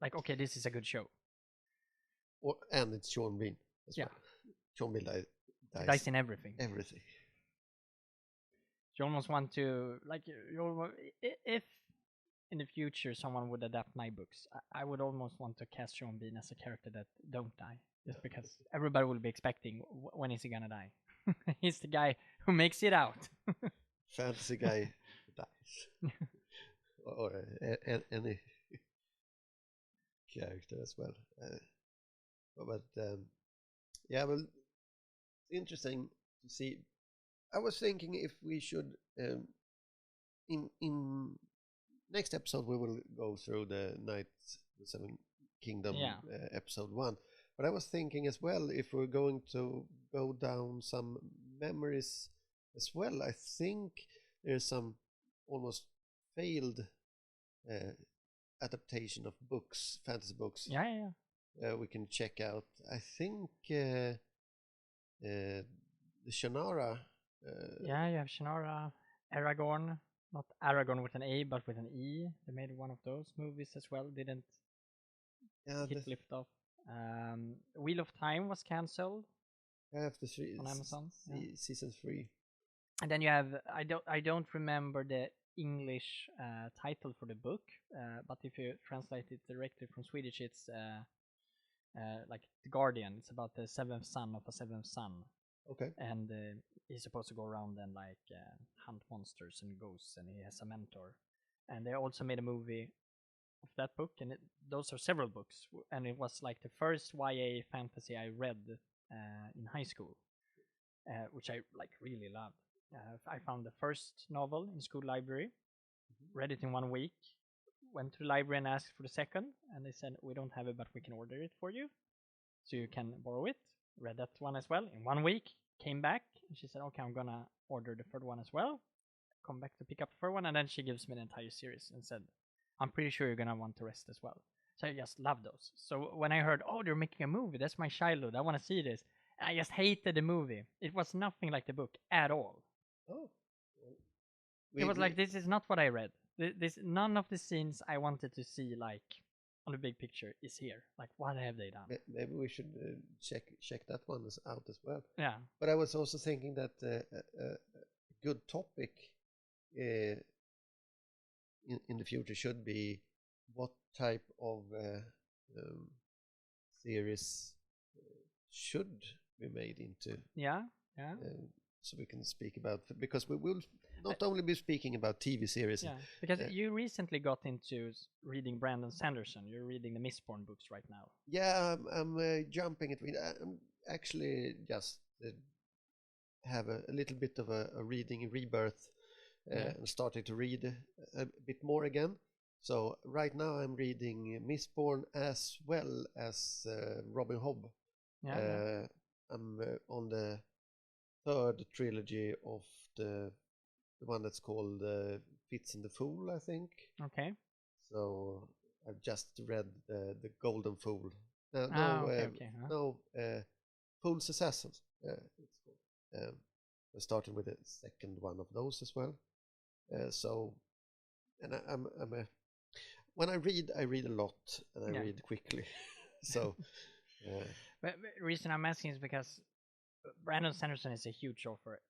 Like, okay, this is a good show. And it's Sean Bean as well. Sean Bean dies in everything. Everything. You almost want to, like, if in the future someone would adapt my books, I would almost want to cast Sean Bean as a character that don't die. Just because everybody will be expecting, when is he gonna die? He's the guy who makes it out. Fantasy guy dies. Or any character as well. Well, interesting to see. I was thinking if we should, in next episode, we will go through the Seven Kingdom episode 1. But I was thinking as well, if we're going to go down some memories as well, I think there's some almost failed adaptation of books, fantasy books. We can check out. I think the Shannara. You have Shannara, Aragorn, not Aragorn with an A, but with an E. They made one of those movies as well. Didn't lift off. Wheel of Time was cancelled. After on Amazon. Season 3. And then you have I don't remember the English title for the book, but if you translate it directly from Swedish, it's like The Guardian. It's about the seventh son of a seventh son. Okay. And he's supposed to go around and like hunt monsters and ghosts, and he has a mentor. And they also made a movie of that book, and those are several books, and it was like the first YA fantasy I read in high school, which I like really loved. I found the first novel in school library, read it in 1 week, went to the library and asked for the second, and they said, we don't have it, but we can order it for you, so you can borrow it. Read that one as well in 1 week, came back, and she said, okay, I'm gonna order the third one as well. Come back to pick up the third one, and then she gives me the entire series and said, I'm pretty sure you're gonna want the rest as well. So I just love those. So when I heard, they're making a movie, that's my childhood, I want to see this, I just hated the movie. It was nothing like the book at all. It was like, this is not what I read. None of the scenes I wanted to see, like on the big picture, is here. Like, what have they done? Maybe we should check that one out as well. Yeah. But I was also thinking that a good topic in the future should be what type of series should be made into. So we can speak about, because we will not only be speaking about TV series. Yeah, because you recently got into reading Brandon Sanderson. You're reading the Mistborn books right now. Yeah, I'm jumping it. I'm actually just have a little bit of a reading rebirth and starting to read a bit more again. So right now I'm reading Mistborn as well as Robin Hobb. I'm on the third trilogy of the one that's called Fitz and the Fool, I think. Okay. So I've just read the Golden Fool. Fool's Assassins. It's called. I started with the second one of those as well. When I read a lot, and I read quickly. So. But the reason I'm asking is because Brandon Sanderson is a huge author.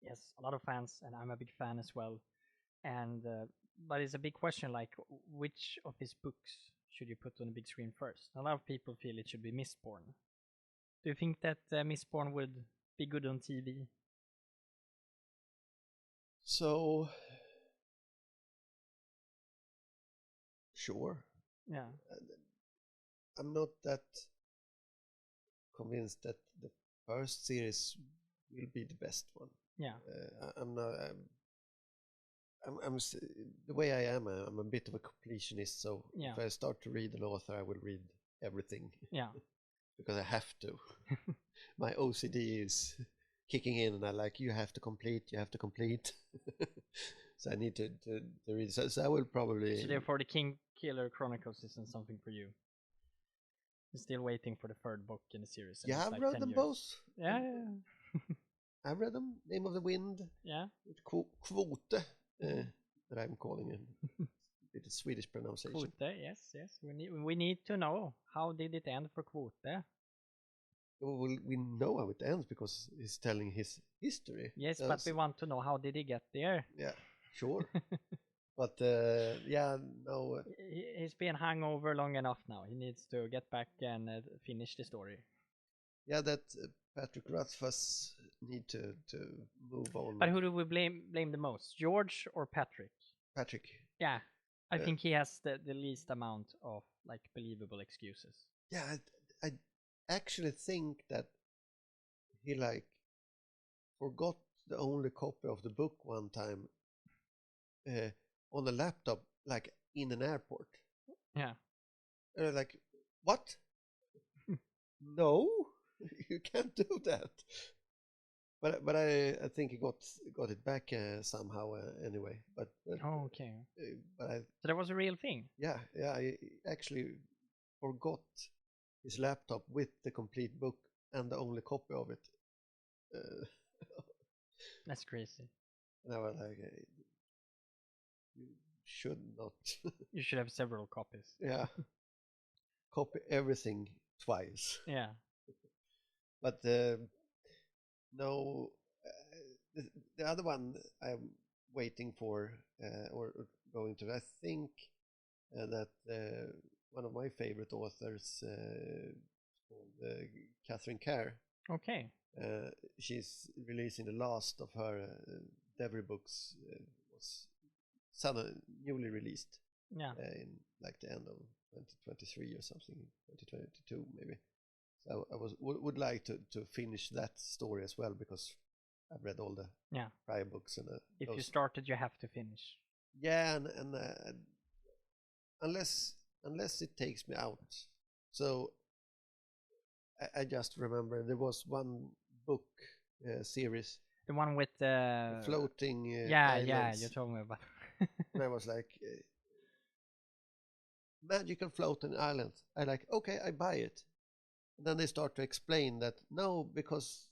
He has a lot of fans, and I'm a big fan as well. And but it's a big question, like, which of his books should you put on the big screen first? A lot of people feel it should be Mistborn. Do you think that Mistborn would be good on TV? So, sure. Yeah. I'm not that convinced that the first series will be the best one. Yeah. I'm not. I'm the way I am. I'm a bit of a completionist. So if I start to read an author, I will read everything. Yeah. Because I have to. My OCD is kicking in, and I like, you have to complete. So I need to read. So I will probably. So therefore, the King Killer Chronicles isn't something for you. He's still waiting for the third book in the series. Yeah, I've like read 10 them years. both. Yeah. I've read them. Name of the Wind. Yeah. With Kvote, that I'm calling it. It's a Swedish pronunciation. Kvote, yes. We need to know, how did it end for Kvote? Well, we know how it ends because he's telling his history. Yes, but we want to know, how did he get there? Yeah, sure. But no. He's been hung over long enough now. He needs to get back and finish the story. Yeah, that Patrick Rothfuss need to move on. But who do we blame the most, George or Patrick? Patrick. Yeah, I think he has the least amount of like believable excuses. Yeah, I actually think that he like forgot the only copy of the book one time on a laptop, like in an airport. Yeah. Like, what? No, you can't do that. But I think he got it back somehow anyway. But oh, okay. But so that was a real thing. Yeah. I actually forgot his laptop with the complete book and the only copy of it. That's crazy. And I was like, you should not. You should have several copies. Yeah. Copy everything twice. Yeah. But no, the other one I'm waiting for or going to. I think that one of my favorite authors, called Catherine Kerr. Okay. She's releasing the last of her Devery books. Was newly released. Yeah. In like the end of 2023 or something, 2022 maybe. So I would like to finish that story as well, because I've read all the prior books and if you started, you have to finish. Yeah, and unless it takes me out. So I just remember there was one book series. The one with the floating. Yeah, you told me about. And I was like, magical floating islands. I like, okay, I buy it. And then they start to explain that no, because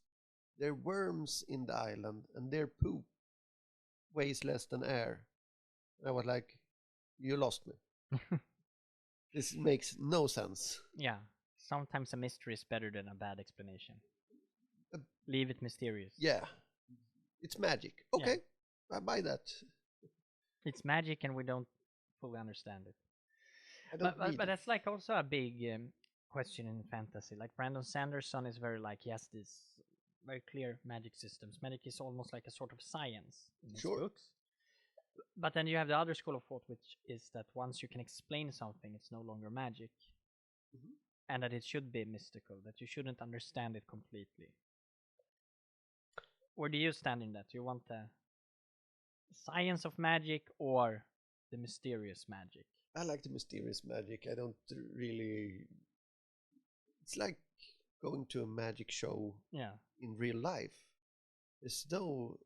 there are worms in the island and their poop weighs less than air. And I was like, you lost me. This makes no sense. Yeah, sometimes a mystery is better than a bad explanation. Leave it mysterious. Yeah, it's magic. Okay, I buy that. It's magic and we don't fully understand it. But that's like also a big question in fantasy. Like Brandon Sanderson is very like, he has this very clear magic systems. Magic is almost like a sort of science in his books. But then you have the other school of thought, which is that once you can explain something, it's no longer magic. Mm-hmm. And that it should be mystical, that you shouldn't understand it completely. Where do you stand in that? Do you want the science of magic or the mysterious magic? I like the mysterious magic. I don't really... It's like going to a magic show in real life. There's no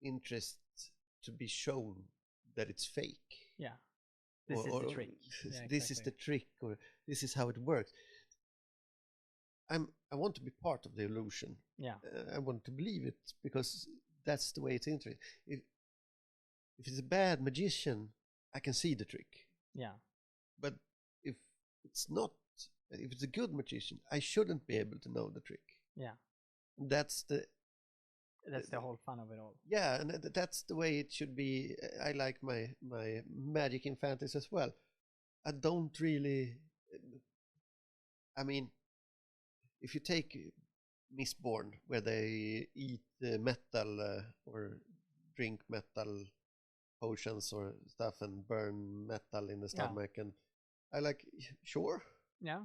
interest to be shown that it's fake. Yeah. This is the trick. This is the trick, or this is how it works. I want to be part of the illusion. Yeah. I want to believe it because that's the way it's interesting. If it's a bad magician, I can see the trick. Yeah. But if it's not, if it's a good magician, I shouldn't be able to know the trick. Yeah. That's the whole fun of it all. Yeah, and that's the way it should be. I like my magic in fantasy as well. I don't really... I mean, if you take Mistborn, where they eat metal or drink metal potions or stuff and burn metal in the stomach, and I like, sure. Yeah.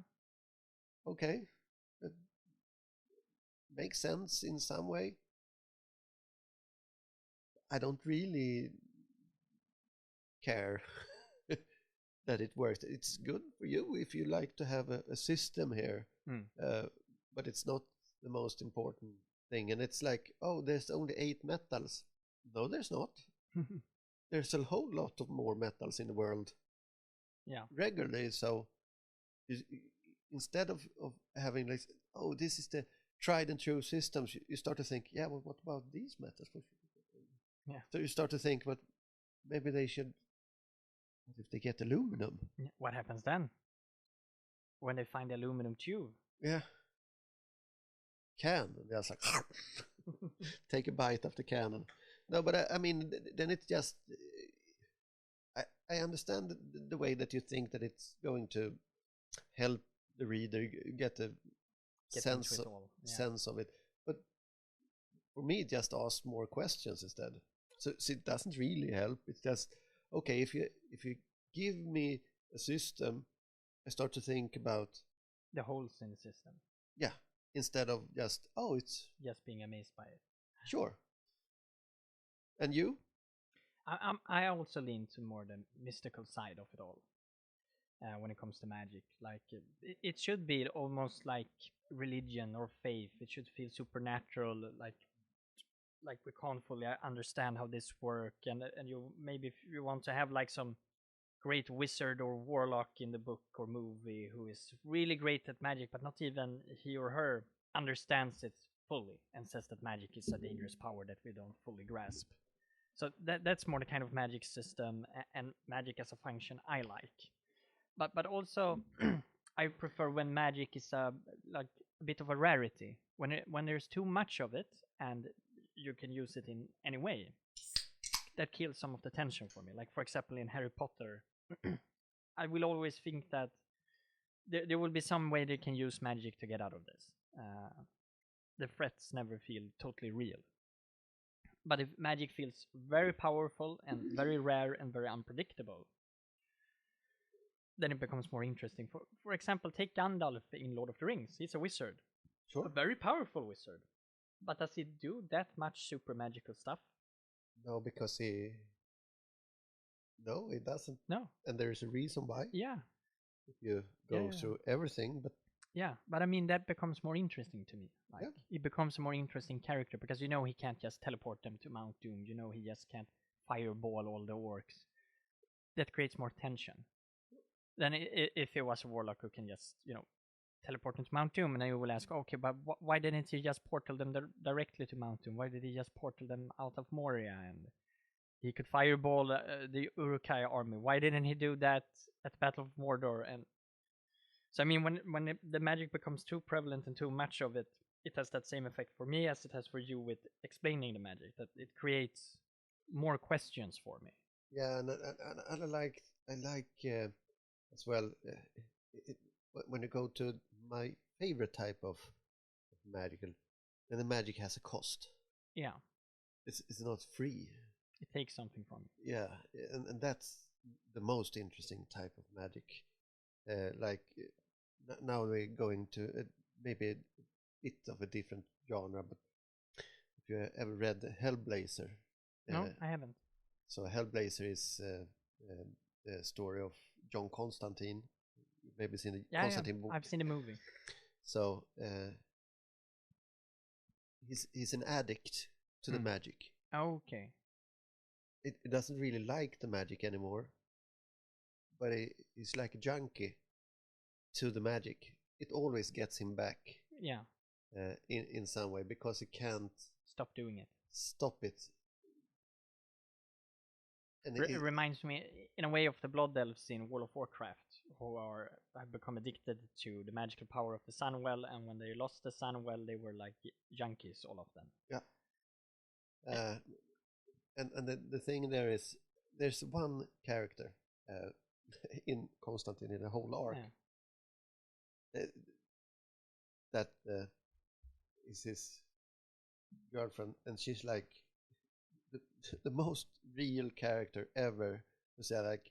Okay. It makes sense in some way. I don't really care that it works. It's good for you if you like to have a system here, but it's not the most important thing. And it's like, oh, there's only 8 metals. No, there's not. There's a whole lot of more metals in the world. Yeah. Regularly, so instead of having like, oh, this is the tried and true systems, you start to think, yeah, well, what about these methods? Yeah. So you start to think, but maybe they should. What if they get aluminum? What happens then? When they find the aluminum tube? Yeah. Can just like take a bite of the cannon. No, but I mean, then it's just. I understand the way that you think that it's going to help the reader get a sense of it, but for me, it just asks more questions instead. So it doesn't really help. It's just okay if you give me a system, I start to think about the holes in the system. Yeah, instead of just it's just being amazed by it. Sure. And you? I also lean to more the mystical side of it all. When it comes to magic, like it should be almost like religion or faith. It should feel supernatural, like we can't fully understand how this works. And you maybe if you want to have like some great wizard or warlock in the book or movie who is really great at magic, but not even he or her understands it fully and says that magic is a dangerous power that we don't fully grasp. So that's more the kind of magic system and magic as a function I like. But also I prefer when magic is a bit of a rarity. When there's too much of it and you can use it in any way, that kills some of the tension for me. Like for example in Harry Potter, I will always think that there will be some way they can use magic to get out of this. The threats never feel totally real. But if magic feels very powerful and very rare and very unpredictable, then it becomes more interesting. For example, take Gandalf in Lord of the Rings. He's a wizard. Sure. A very powerful wizard. But does he do that much super magical stuff? No, because No, it doesn't. No. And there's a reason why. Yeah. If you go through everything, but... Yeah, but I mean, that becomes more interesting to me. Like, he becomes a more interesting character because he can't just teleport them to Mount Doom. He just can't fireball all the orcs. That creates more tension. Then if it was a warlock who can just, teleport into Mount Doom, and then you will ask, okay, but why didn't he just portal them directly to Mount Doom? Why did he just portal them out of Moria? And he could fireball the Uruk-hai army. Why didn't he do that at the Battle of Mordor? And so, I mean, when the magic becomes too prevalent and too much of it, it has that same effect for me as it has for you with explaining the magic, that it creates more questions for me. Yeah, and I like as well, when you go to my favorite type of magical, then the magic has a cost. Yeah. It's not free. It takes something from you. Yeah, and that's the most interesting type of magic. Now we're going to maybe a bit of a different genre, but if you ever read Hellblazer. No, I haven't. So Hellblazer is the story of John Constantine. You've maybe seen the Constantine book. I've seen the movie. So he's an addict to the magic. Okay. It doesn't really like the magic anymore, but he's like a junkie to the magic. It always gets him back. Yeah. In some way, because he can't stop doing it. Stop it. And it reminds me in a way of the Blood Elves in World of Warcraft, who have become addicted to the magical power of the Sunwell, and when they lost the Sunwell, they were like junkies, all of them. Yeah. And the thing there is, there's one character in Constantine in the whole arc that is his girlfriend, and she's like the most real character ever, who said like,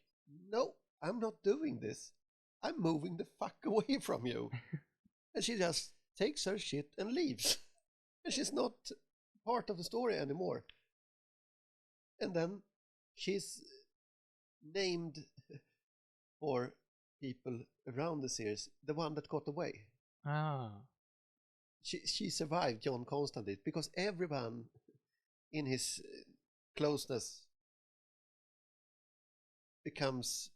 no, I'm not doing this. I'm moving the fuck away from you. And she just takes her shit and leaves. And she's not part of the story anymore. And then she's named for people around the series, the one that got away. She survived John Constantine because everyone in his closeness becomes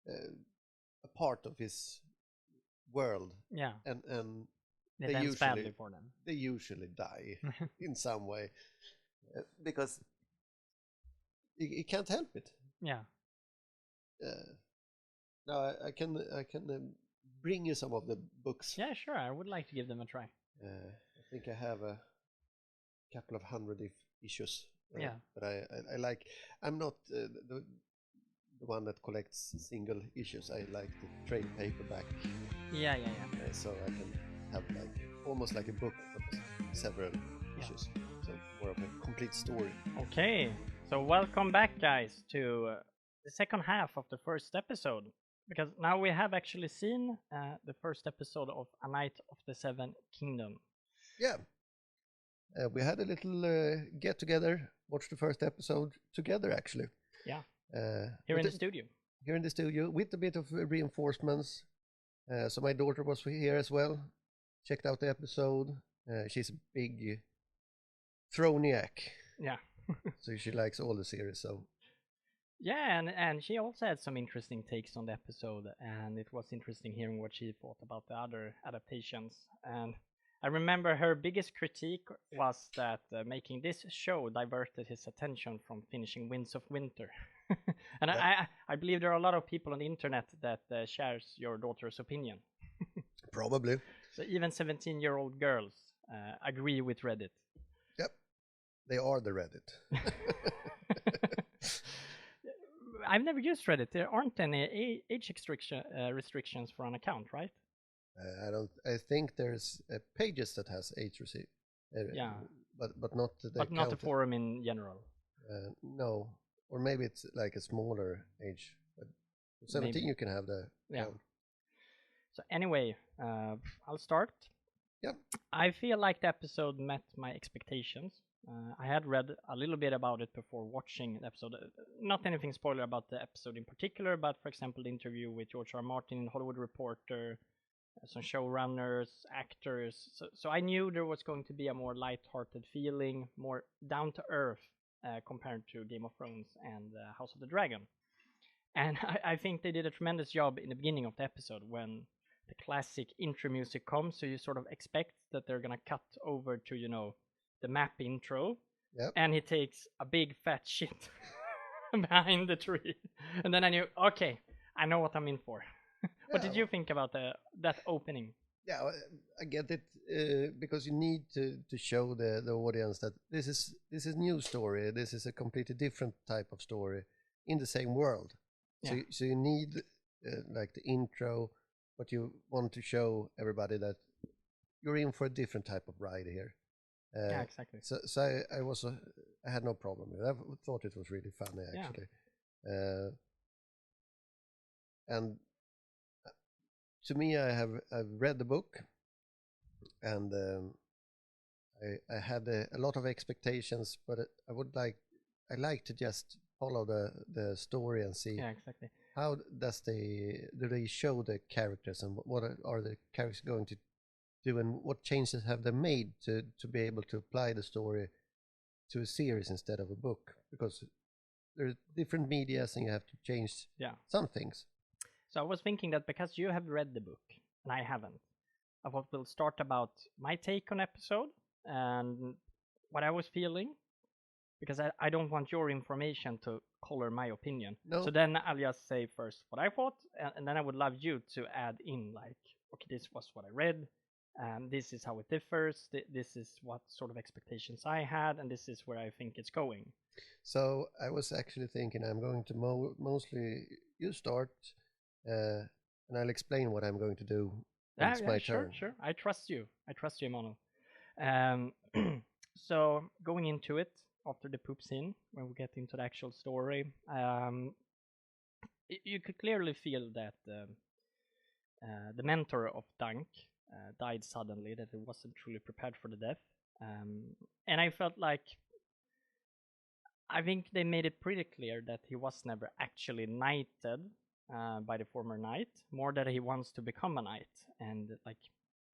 a part of his world. Yeah. And it ends badly for them. They usually die in some way because you can't help it. Yeah. No, I can bring you some of the books. Yeah, sure. I would like to give them a try. I think I have a couple of hundred issues. Yeah. But I like. I'm not the one that collects single issues. I like the trade paperback. Yeah. So I can have like almost like a book, but several issues. So more of a complete story. Okay. So welcome back, guys, to the second half of the first episode. Because now we have actually seen the first episode of A Night of the Seven Kingdoms. Yeah. We had a little get together, watched the first episode together actually. Yeah. Here in the studio. Here in the studio with a bit of reinforcements. So my daughter was here as well. Checked out the episode. She's a big throniac. Yeah. So she likes all the series. So. Yeah, and she also had some interesting takes on the episode, and it was interesting hearing what she thought about the other adaptations. And I remember her biggest critique was that making this show diverted his attention from finishing Winds of Winter. And yeah. I believe there are a lot of people on the internet that shares your daughter's opinion. Probably. So even 17-year-old girls agree with Reddit. Yep, they are the Reddit. I've never used Reddit. There aren't any age restrictions for an account, right? I think there's pages that has age restriction. Yeah. But not the. But not the forum in general. No, or maybe it's like a smaller age. But 17, maybe. You can have the. Yeah. Account. So anyway, I'll start. Yeah. I feel like the episode met my expectations. I had read a little bit about it before watching the episode. Not anything spoiler about the episode in particular, but for example, the interview with George R. Martin, Hollywood Reporter, some showrunners, actors. So I knew there was going to be a more light-hearted feeling, more down-to-earth compared to Game of Thrones and House of the Dragon. And I think they did a tremendous job in the beginning of the episode when the classic intro music comes, so you sort of expect that they're going to cut over to, the map intro, yep. And he takes a big fat shit behind the tree, and then I knew, okay, I know what I'm in for. What did you think about that opening? Yeah, I get it because you need to show the audience that this is new story. This is a completely different type of story in the same world. Yeah. So you need like the intro, but you want to show everybody that you're in for a different type of ride here. Yeah, exactly. So I had no problem with it. I thought it was really funny actually. Yeah. And to me, I've read the book, and I had a lot of expectations, but I like to just follow the story and see. Yeah, exactly. How do they show the characters, and what are the characters going to do, and what changes have they made to be able to apply the story to a series instead of a book? Because there's different medias and you have to change some things. So I was thinking that because you have read the book and I haven't, I thought we'll start about my take on episode and what I was feeling, because I don't want your information to color my opinion. No. So then I'll just say first what I thought, and then I would love you to add in like, okay, this was what I read, and this is how it differs, this is what sort of expectations I had, and this is where I think it's going. So I was actually thinking I'm going to mostly you start, and I'll explain what I'm going to do. It's my turn. Sure. I trust you, Emanuel. So going into it, after the poop scene, when we get into the actual story, you could clearly feel that the mentor of Dunk died suddenly, that he wasn't truly prepared for the death. And I felt like, I think they made it pretty clear that he was never actually knighted by the former knight, more that he wants to become a knight, and like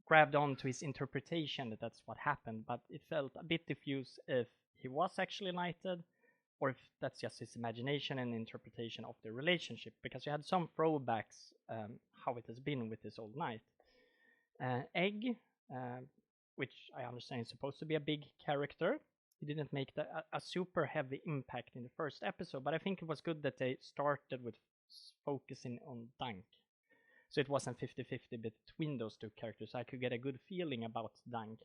grabbed on to his interpretation that that's what happened, but it felt a bit diffuse if he was actually knighted or if that's just his imagination and interpretation of the relationship, because you had some throwbacks how it has been with this old knight. Egg, which I understand is supposed to be a big character. He didn't make a super heavy impact in the first episode, but I think it was good that they started with focusing on Dunk. So it wasn't 50-50 between those two characters. I could get a good feeling about Dunk.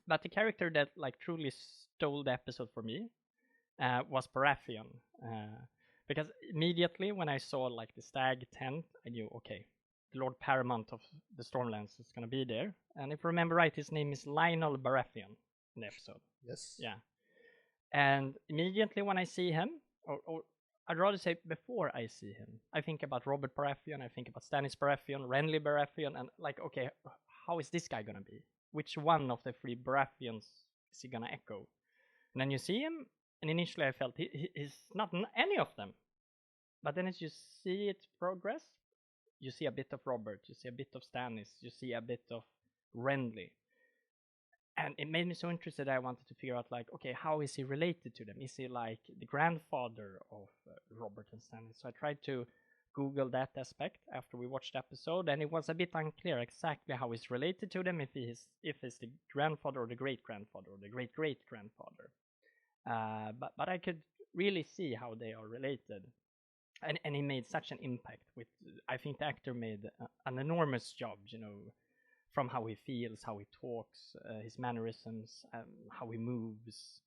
But the character that like truly stole the episode for me was Baratheon. Because immediately when I saw like the stag tent, I knew, okay, the Lord Paramount of the Stormlands is going to be there. And if I remember right, his name is Lionel Baratheon in the episode. Yes. Yeah. And immediately when I see him, or I'd rather say before I see him, I think about Robert Baratheon, I think about Stannis Baratheon, Renly Baratheon, and like, okay, how is this guy going to be? Which one of the 3 Baratheons is he going to echo? And then you see him, and initially I felt he's not any of them. But then as you see it progress, you see a bit of Robert, you see a bit of Stannis, you see a bit of Renly. And it made me so interested I wanted to figure out, like, okay, how is he related to them? Is he like the grandfather of Robert and Stannis? So I tried to Google that aspect after we watched the episode, and it was a bit unclear exactly how he's related to them, if he's the grandfather or the great-grandfather or the great-great-grandfather. But I could really see how they are related. And he made such an impact. I think the actor made an enormous job, from how he feels, how he talks, his mannerisms, how he moves,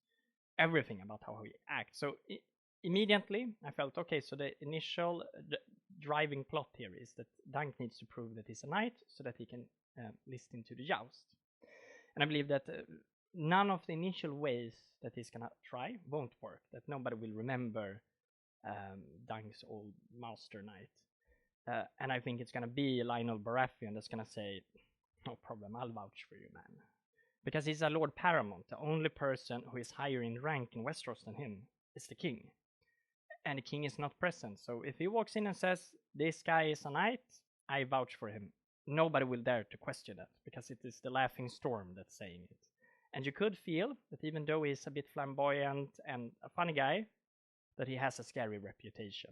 everything about how he acts. So immediately I felt, okay, so the initial driving plot here is that Dunk needs to prove that he's a knight so that he can list into the joust. And I believe that none of the initial ways that he's gonna try won't work, that nobody will remember Dunk's old master knight. And I think it's gonna be Lionel Baratheon that's gonna say, no problem, I'll vouch for you, man. Because he's a Lord Paramount. The only person who is higher in rank in Westeros than him is the king. And the king is not present. So if he walks in and says, this guy is a knight, I vouch for him. Nobody will dare to question that, because it is the laughing storm that's saying it. And you could feel that even though he's a bit flamboyant and a funny guy, that he has a scary reputation.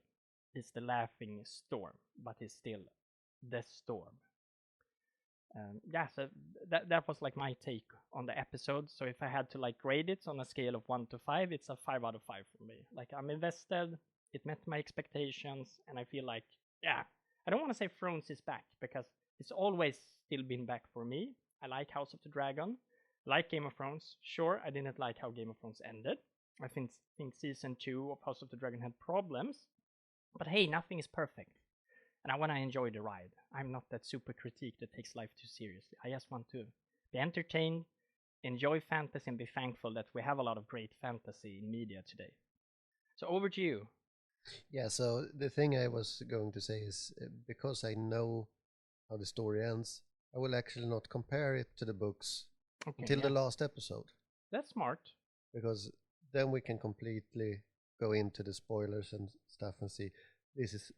He's the laughing storm, but he's still the storm. So that was like my take on the episode. So if I had to like grade it on a scale of 1 to 5, it's a 5 out of 5 for me. Like, I'm invested, it met my expectations, and I feel like, I don't want to say Thrones is back, because it's always still been back for me. I like House of the Dragon, I like Game of Thrones. Sure, I didn't like how Game of Thrones ended. I think season 2 of House of the Dragon had problems, but hey, nothing is perfect. And I want to enjoy the ride. I'm not that super critique that takes life too seriously. I just want to be entertained, enjoy fantasy, and be thankful that we have a lot of great fantasy in media today. So over to you. Yeah, so the thing I was going to say is, because I know how the story ends, I will actually not compare it to the books until the last episode. That's smart. Because then we can completely go into the spoilers and stuff and see, this is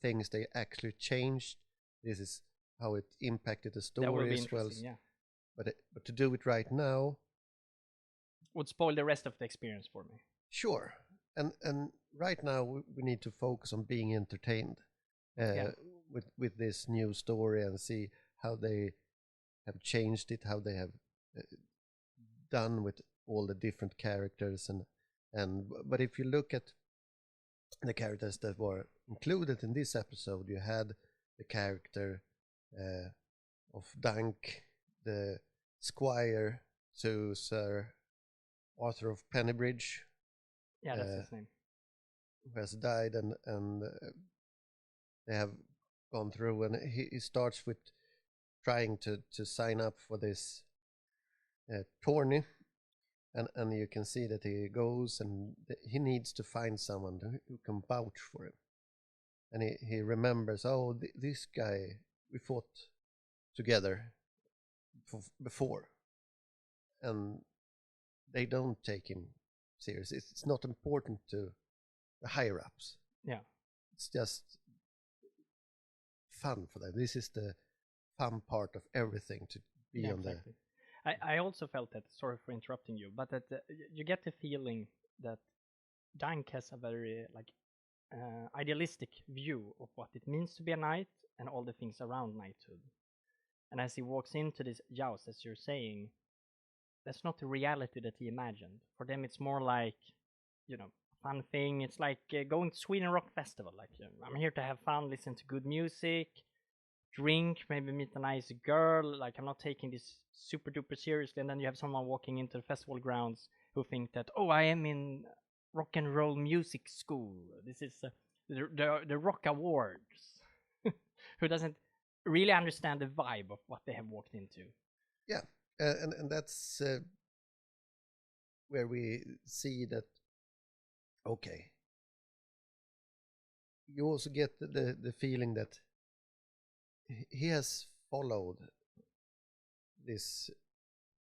things they actually changed. This is how it impacted the story as well. Yeah. But to do it right now would spoil the rest of the experience for me. Sure. And right now we need to focus on being entertained with this new story, and see how they have changed it, how they have done with all the different characters, but if you look at the characters that were included in this episode, you had the character of Dunk, the squire to Sir Arthur of Pennybridge. Yeah, that's his name. Who has died, and they have gone through, and he starts with trying to sign up for this tourney. And you can see that he goes, and he needs to find someone who can vouch for him. And he remembers, this guy, we fought together before. And they don't take him serious. It's not important to the higher-ups. Yeah. It's just fun for them. This is the fun part of everything, to be on exactly. I also felt that, sorry for interrupting you, but that you get the feeling that Dunk has a very idealistic view of what it means to be a knight and all the things around knighthood. And as he walks into this joust, as you're saying, that's not the reality that he imagined. For them, it's more like, fun thing. It's like going to Sweden Rock Festival. Like, I'm here to have fun, listen to good music, drink, maybe meet a nice girl. Like, I'm not taking this super duper seriously. And then you have someone walking into the festival grounds who think that, oh, I am in rock and roll music school. This is the Rock Awards. Who doesn't really understand the vibe of what they have walked into. Yeah, and that's where we see that, okay, you also get the feeling that he has followed this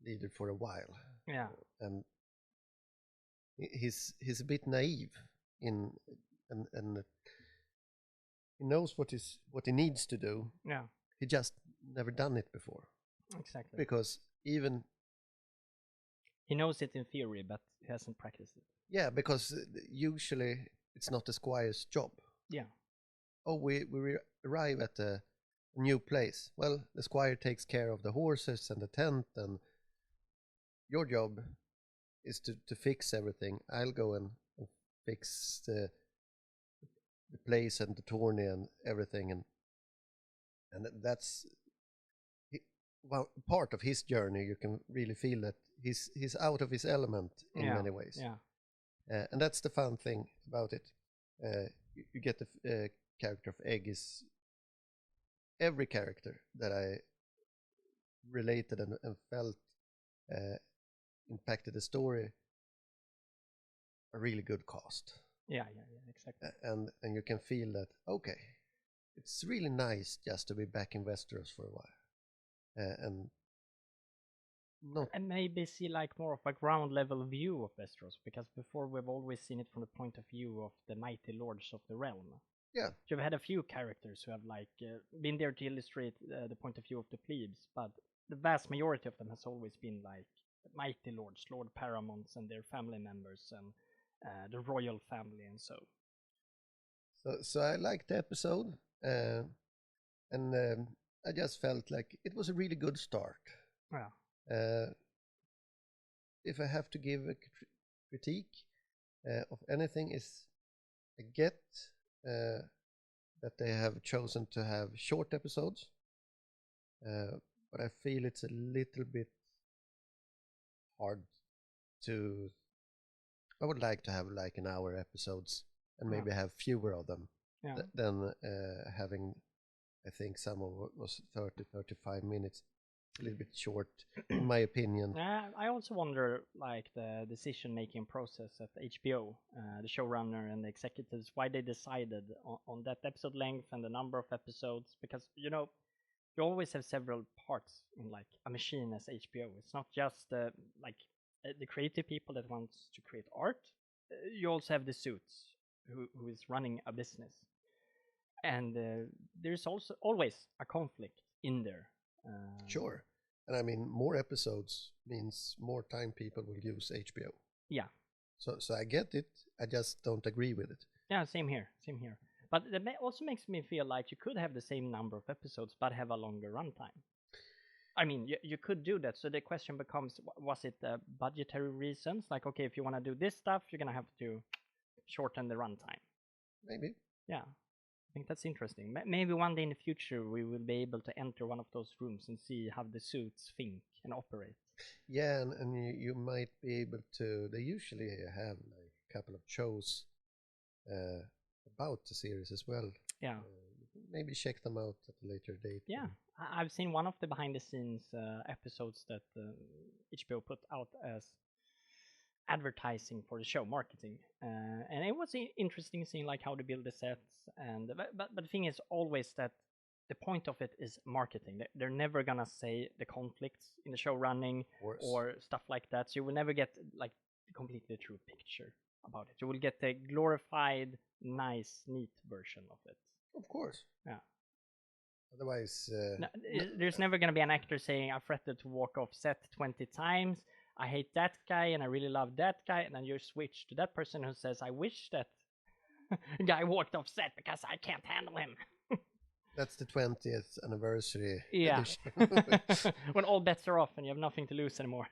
leader for a while. Yeah. And he's a bit naive and he knows what he needs to do. Yeah. He just never done it before. Exactly. Because even he knows it in theory, but he hasn't practiced it. Yeah, because usually it's not the squire's job. Yeah. Oh, we arrive at a new place. Well, the squire takes care of the horses and the tent, and your job is to fix everything. I'll go and fix the place and the tourney and everything, and that's part of his journey. You can really feel that he's out of his element in many ways. Yeah. And that's the fun thing about it. You get the character of Egg is every character that I related and felt impacted the story. A really good cast. Yeah, exactly. And you can feel that, okay, it's really nice just to be back in Westeros for a while. And maybe see like more of a ground level view of Westeros, because before we've always seen it from the point of view of the mighty lords of the realm. Yeah. You've had a few characters who have like been there to illustrate the point of view of the plebes, but the vast majority of them has always been like mighty lords, Lord Paramounts and their family members, and the royal family and so. So I liked the episode, and I just felt like it was a really good start. Yeah. If I have to give a critique of anything, is I get that they have chosen to have short episodes, but I feel it's a little bit hard to. I would like to have like an hour episodes and maybe have fewer of them than having, I think some of it was 30-35 minutes. A little bit short, in my opinion. I also wonder, like, the decision-making process at HBO, the showrunner and the executives, why they decided on that episode length and the number of episodes. Because, you always have several parts in, like, a machine as HBO. It's not just, like, the creative people that wants to create art. You also have the suits who is running a business. And there's also always a conflict in there. Sure. And I mean, more episodes means more time people will use HBO. Yeah. So I get it. I just don't agree with it. Yeah, same here. But it also makes me feel like you could have the same number of episodes, but have a longer runtime. I mean, you could do that. So the question becomes, was it budgetary reasons? Like, okay, if you want to do this stuff, you're going to have to shorten the runtime. Maybe. Yeah. I think that's interesting. Maybe one day in the future we will be able to enter one of those rooms and see how the suits think and operate. Yeah, and you might be able to. They usually have like a couple of shows about the series as well. Yeah. Maybe check them out at a later date. Yeah, I've seen one of the behind-the-scenes episodes that HBO put out as advertising for the show, marketing, and it was interesting seeing like how to build the sets. And but the thing is always that the point of it is marketing. They're never gonna say the conflicts in the show running or stuff like that. So you will never get like the completely true picture about it. You will get the glorified, nice, neat version of it. Of course. Yeah. Otherwise, there's never gonna be an actor saying I fretted to walk off set 20 times. I hate that guy and I really love that guy, and then you switch to that person who says I wish that guy walked off set because I can't handle him. That's the 20th anniversary edition. When all bets are off and you have nothing to lose anymore.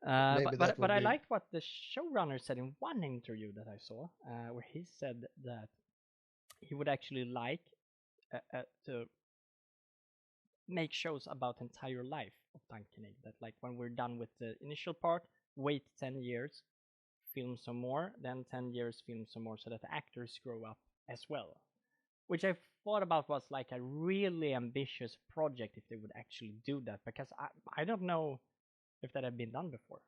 But I liked what the showrunner said in one interview that I saw, where he said that he would actually like to make shows about the entire life of Duncan Egg. That like when we're done with the initial part, wait 10 years, film some more, then 10 years, film some more, so that the actors grow up as well. Which I thought about was like a really ambitious project if they would actually do that, because I don't know if that had been done before.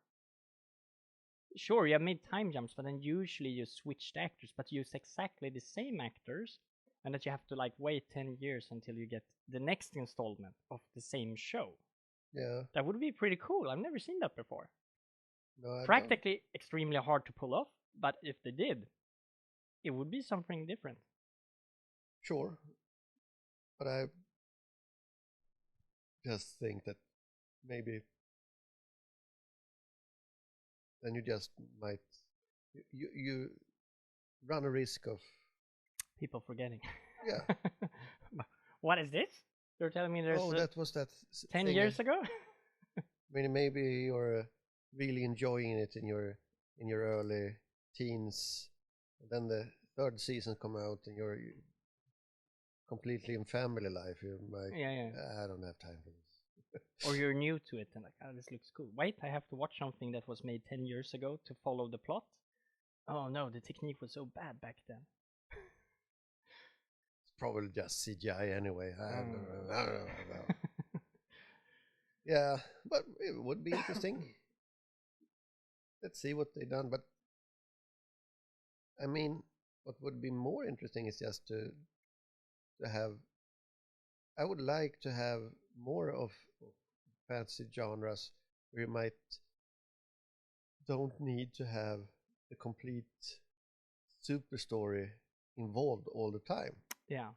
Sure, you have made time jumps, but then usually you switch the actors, but use exactly the same actors, and that you have to like wait 10 years until you get the next installment of the same show. Yeah. That would be pretty cool. I've never seen that before. No, Practically extremely hard to pull off, but if they did, it would be something different. Sure. But I just think that maybe then you just might you run a risk of people forgetting. Yeah. What is this? You're telling me there's that was that 10 years ago? I mean, maybe you're really enjoying it in your early teens, and then the third season come out and you're completely in family life. You're like, I don't have time for this. Or you're new to it and like, oh, this looks cool. Wait, I have to watch something that was made 10 years ago to follow the plot. Oh no, the technique was so bad back then. It's probably just CGI anyway. I don't know. Yeah, but it would be interesting. Let's see what they've done. But I mean, what would be more interesting is just to have. I would like to have more of fantasy genres where you don't need to have the complete super story involved all the time. Yeah.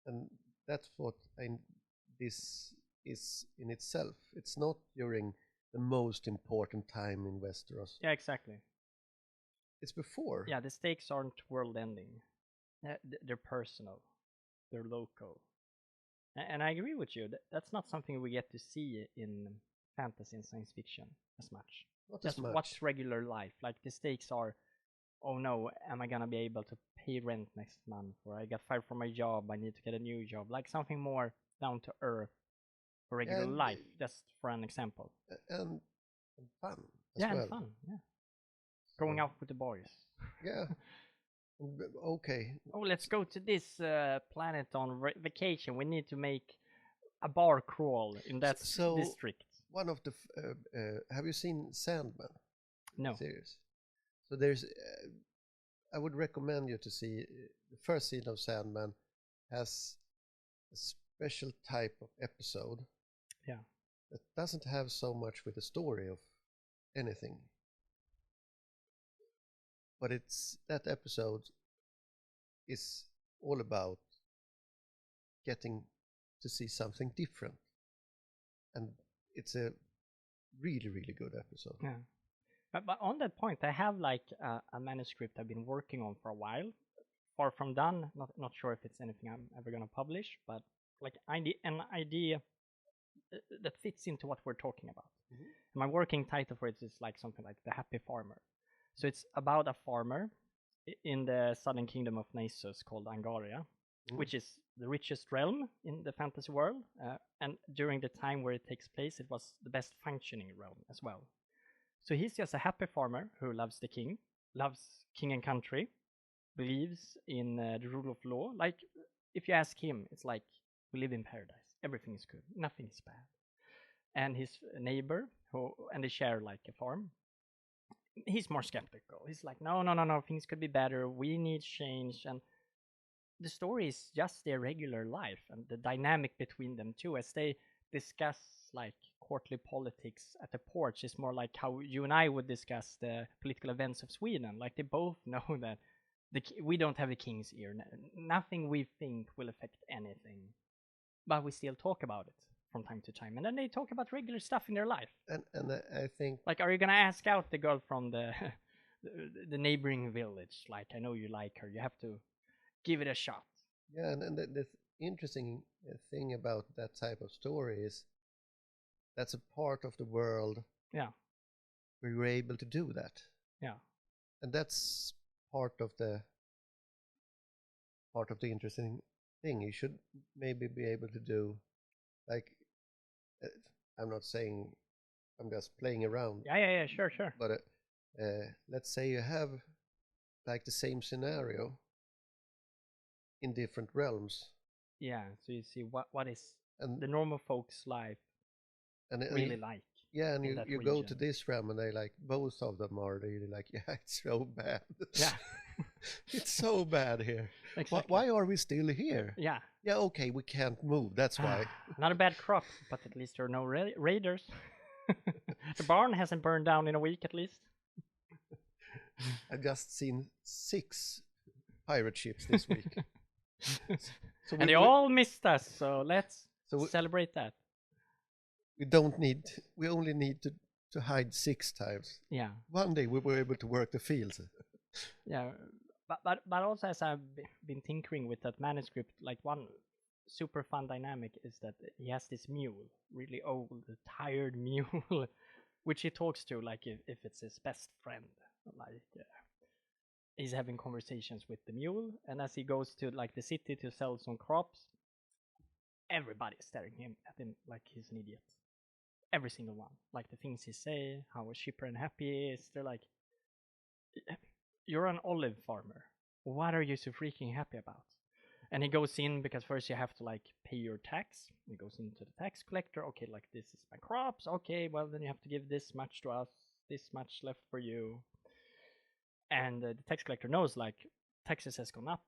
And that's what this is in itself. It's not during the most important time in Westeros. Yeah, exactly. It's before. Yeah, the stakes aren't world-ending. They're personal. They're local. And I agree with you. That's not something we get to see in fantasy and science fiction as much. Not just as much. What's regular life. Like the stakes are, oh no, am I gonna be able to pay rent next month? Or I got fired from my job, I need to get a new job. Like something more down to earth for regular life, just for an example. And fun as well. And fun, yeah. Going out with the boys. Yeah. Okay. Oh, let's go to this planet on vacation. We need to make a bar crawl in that district. One of the have you seen Sandman? No. Series. So there's I would recommend you to see the first season of Sandman has a special type of episode. Yeah. That doesn't have so much with the story of anything. But that episode is all about getting to see something different. And it's a really, really good episode. Yeah. But on that point, I have like a manuscript I've been working on for a while. Far from done. Not sure if it's anything I'm ever going to publish, but like an idea that fits into what we're talking about. Mm-hmm. My working title for it is like something like The Happy Farmer. So it's about a farmer in the southern kingdom of Naissus called Angaria, which is the richest realm in the fantasy world. And during the time where it takes place, it was the best functioning realm as well. So he's just a happy farmer who loves the king, loves king and country, believes in the rule of law. Like, if you ask him, it's like, we live in paradise. Everything is good. Nothing is bad. And his neighbor, and they share like a farm, he's more skeptical. He's like, no, things could be better. We need change. And the story is just their regular life and the dynamic between them too, as they discuss like courtly politics at the porch is more like how you and I would discuss the political events of Sweden. Like they both know that we don't have a king's ear. Nothing we think will affect anything, but we still talk about it from time to time. And then they talk about regular stuff in their life. And I think, like, are you gonna ask out the girl from the neighboring village? Like, I know you like her. You have to give it a shot. Yeah, and the interesting thing about that type of story is that's a part of the world where you're able to do that. Yeah. And that's part of the interesting thing. You should maybe be able to do, like, I'm not saying, I'm just playing around. Yeah, sure. But let's say you have like the same scenario in different realms. Yeah, so you see what is the normal folks' life and really like. Yeah, and you go to this realm and they like, both of them are really like, yeah, it's so bad. Yeah. It's so bad here. Exactly. Why are we still here? Yeah. Yeah, okay, we can't move, that's why. Not a bad crop, but at least there are no raiders. The barn hasn't burned down in a week at least. I've just seen 6 pirate ships this week. And they all missed us, so let's celebrate that. We only need to hide 6 times. Yeah. One day we were able to work the fields. Yeah, but also as I've been tinkering with that manuscript, like one super fun dynamic is that he has this mule, really old, tired mule, which he talks to like if it's his best friend. Like he's having conversations with the mule, and as he goes to like the city to sell some crops, everybody's staring at him like he's an idiot. Every single one. Like the things he say, how chipper and happy he is, they're like, you're an olive farmer. What are you so freaking happy about? And he goes in because first you have to like pay your tax. He goes into the tax collector. Okay, like this is my crops. Okay, well then you have to give this much to us, this much left for you. And the tax collector knows like taxes has gone up.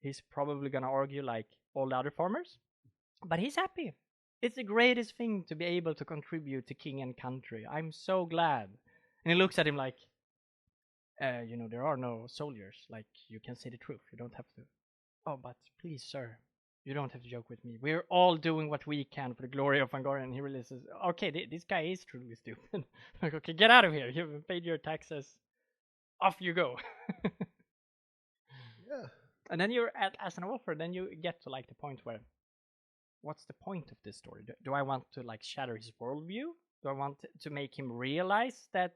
He's probably gonna argue like all the other farmers, but he's happy. It's the greatest thing to be able to contribute to king and country. I'm so glad. And he looks at him like, there are no soldiers. Like, you can say the truth. You don't have to. Oh, but please, sir, you don't have to joke with me. We're all doing what we can for the glory of Vangorian. And he really says, okay, this guy is truly stupid. Like, okay, get out of here. You've paid your taxes. Off you go. Yeah. And then you're as an author, then you get to like the point where, what's the point of this story? Do I want to like shatter his worldview? Do I want to make him realize that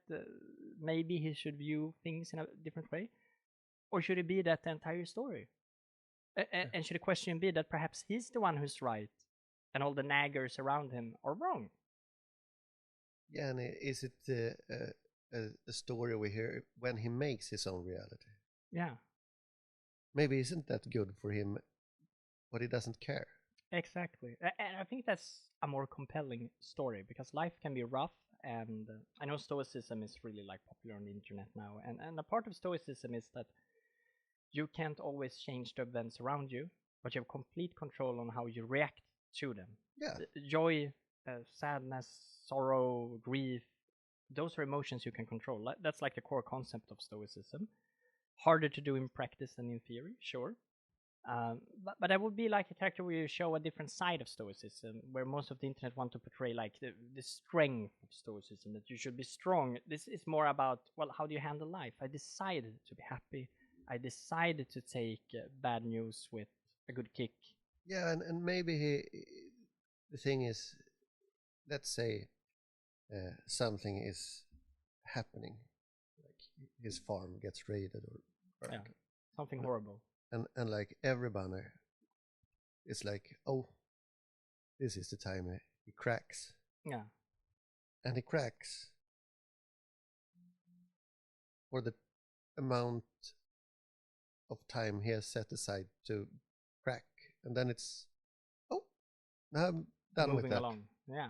maybe he should view things in a different way? Or should it be that the entire story? And should the question be that perhaps he's the one who's right and all the naggers around him are wrong? Yeah, and is it a story we hear when he makes his own reality? Yeah. Maybe isn't that good for him, but he doesn't care. Exactly. And I think that's a more compelling story because life can be rough, and I know Stoicism is really like popular on the internet now, and a part of Stoicism is that you can't always change the events around you, but you have complete control on how you react to them. Yeah. Joy, sadness, sorrow, grief, those are emotions you can control. That's like the core concept of Stoicism. Harder to do in practice than in theory, sure. But that would be like a character where you show a different side of Stoicism, where most of the internet want to portray like the strength of Stoicism, that you should be strong. This is more about, well, how do you handle life? I decided to be happy. I decided to take bad news with a good kick. Yeah, and maybe the thing is, let's say something is happening, like his farm gets raided or something horrible. And like everybody is like, oh, this is the time he cracks. Yeah. And he cracks for the amount of time he has set aside to crack. And then it's, oh, now I'm done moving with that. Along. Yeah.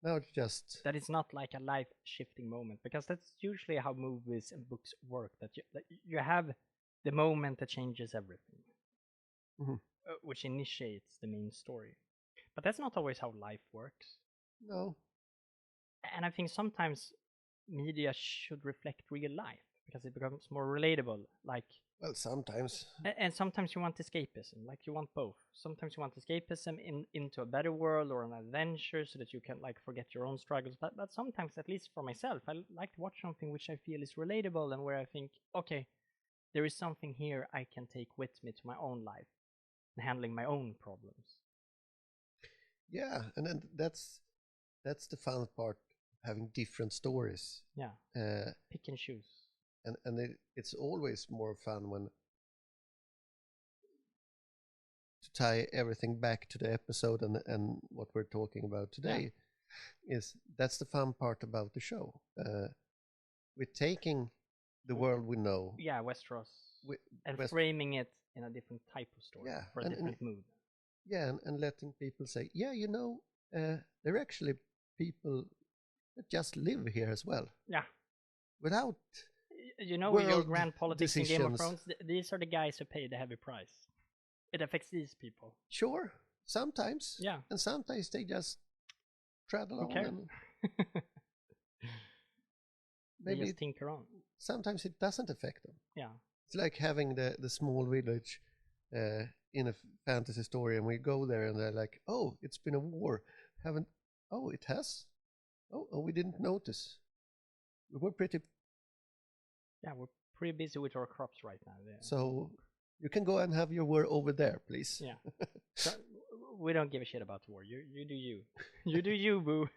Now it's just... That is not like a life-shifting moment, because that's usually how movies and books work, that you have the moment that changes everything, which initiates the main story. But that's not always how life works. No. And I think sometimes media should reflect real life, because it becomes more relatable. Like, well, sometimes. And sometimes you want escapism, like you want both. Sometimes you want escapism into a better world or an adventure so that you can like forget your own struggles. But sometimes, at least for myself, I like to watch something which I feel is relatable and where I think, okay, there is something here I can take with me to my own life. and handling my own problems. Yeah, and then that's the fun part, having different stories. Yeah, pick and choose. And it's always more fun when to tie everything back to the episode and what we're talking about today. Is that's the fun part about the show. We're taking the world we know. Yeah, Westeros. And framing it in a different type of story for a different mood. Yeah, and letting people say, yeah, there are actually people that just live here as well. Yeah. Without your grand politics in Game of Thrones, these are the guys who pay the heavy price. It affects these people. Sure, sometimes. Yeah. And sometimes they just travel on. And maybe they just tinker on. Sometimes it doesn't affect them. Yeah. It's like having the small village in a fantasy story, and we go there and they're like, oh, it's been a war. It has? Oh, we didn't notice. We're pretty... Yeah, we're pretty busy with our crops right now. Yeah. So you can go and have your war over there, please. Yeah. So, we don't give a shit about war. You do you. You do you, boo.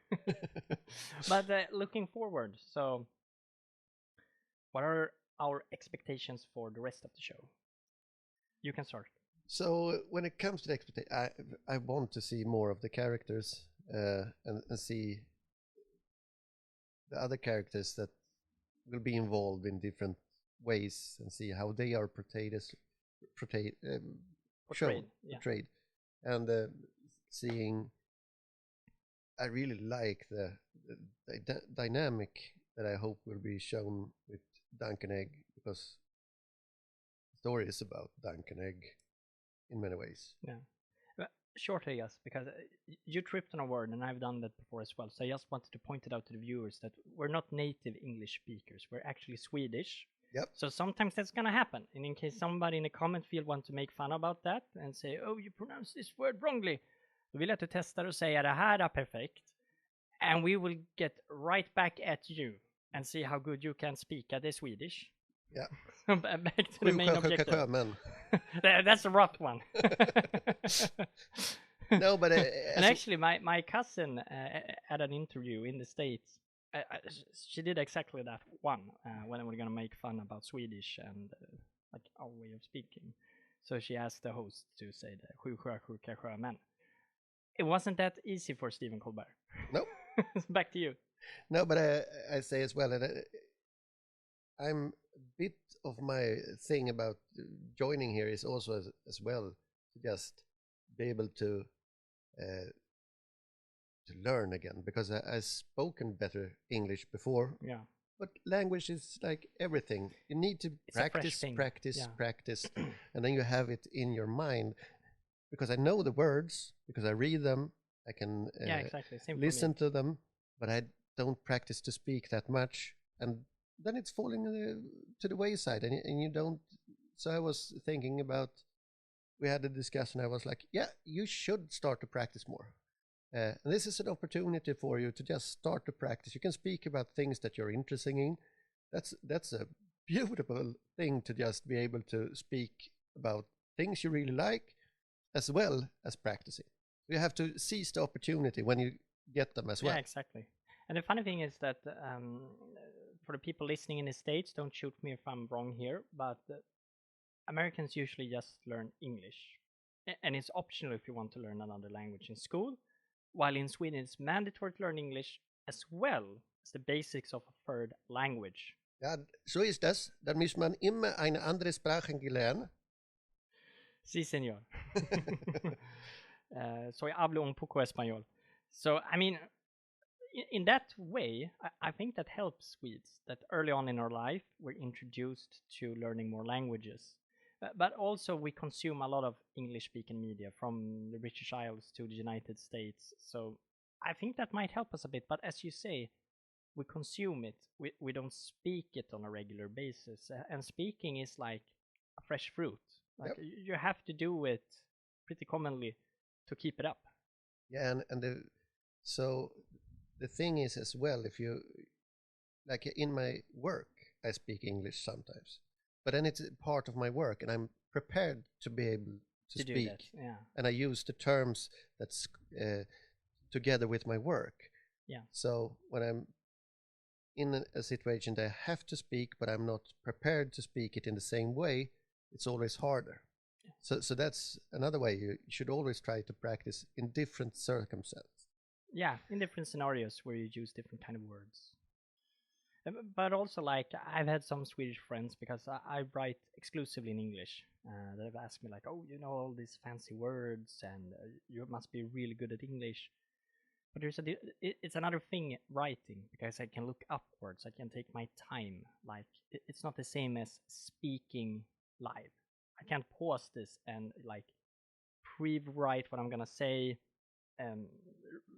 But looking forward, so what are our expectations for the rest of the show? You can start. So when it comes to the expectation, I want to see more of the characters and see the other characters that will be involved in different ways and see how they are portrayed. And seeing, I really like the dynamic that I hope will be shown with Dunk and Egg, because the story is about Dunk and Egg in many ways. Yeah. Shortly, yes, because you tripped on a word, and I've done that before as well. So I just wanted to point it out to the viewers that we're not native English speakers. We're actually Swedish. Yep. So sometimes that's going to happen. And in case somebody in the comment field wants to make fun about that and say, oh, you pronounce this word wrongly, då vill jag att du testar och säga det här är perfekt. And we will get right back at you and see how good you can speak at the Swedish. Yeah. Back to the main objective. That's a rough one. No, but and actually, my cousin had an interview in the States. She did exactly that one when we're gonna make fun about Swedish and like our way of speaking. So she asked the host to say the sjuka sjömän. It wasn't that easy for Stephen Colbert. No. Back to you. No, but I say as well that I'm a bit of my thing about joining here is also as well to just be able to learn again, because I've spoken better English before. Yeah. But language is like everything. You need to practice, and then you have it in your mind. Because I know the words, because I read them, I can listen to them, but I don't practice to speak that much, and then it's falling to the wayside, and you don't. So I was thinking about, we had a discussion, I was like, yeah, you should start to practice more. And this is an opportunity for you to just start to practice. You can speak about things that you're interested in. That's a beautiful thing, to just be able to speak about things you really like, as well as practicing. You have to seize the opportunity when you get them as well. Yeah, exactly. And the funny thing is that for the people listening in the States, don't shoot me if I'm wrong here, but Americans usually just learn English. And it's optional if you want to learn another language in school, while in Sweden it's mandatory to learn English as well as the basics of a third language. Ja, so ist das. Dann muss man immer eine andere Sprache lernen. Sí, señor. Soy hablo un poco español. So, I mean, in that way, I think that helps Swedes, that early on in our life, we're introduced to learning more languages. But also we consume a lot of English-speaking media, from the British Isles to the United States. So I think that might help us a bit. But as you say, we consume it. We don't speak it on a regular basis. And speaking is like a fresh fruit. Like you have to do it pretty commonly to keep it up. Yeah, so the thing is as well, if you, like in my work, I speak English sometimes, but then it's part of my work, and I'm prepared to be able to speak. And I use the terms that's together with my work. Yeah. So when I'm in a situation that I have to speak, but I'm not prepared to speak it in the same way, it's always harder. Yeah. So that's another way. You should always try to practice in different circumstances. Yeah, in different scenarios where you use different kind of words. But also, like, I've had some Swedish friends, because I write exclusively in English. They've asked me, like, oh, you know all these fancy words, and you must be really good at English. But it's another thing writing, because I can look upwards. I can take my time. Like, it's not the same as speaking live. I can't pause this and, like, pre-write what I'm gonna say and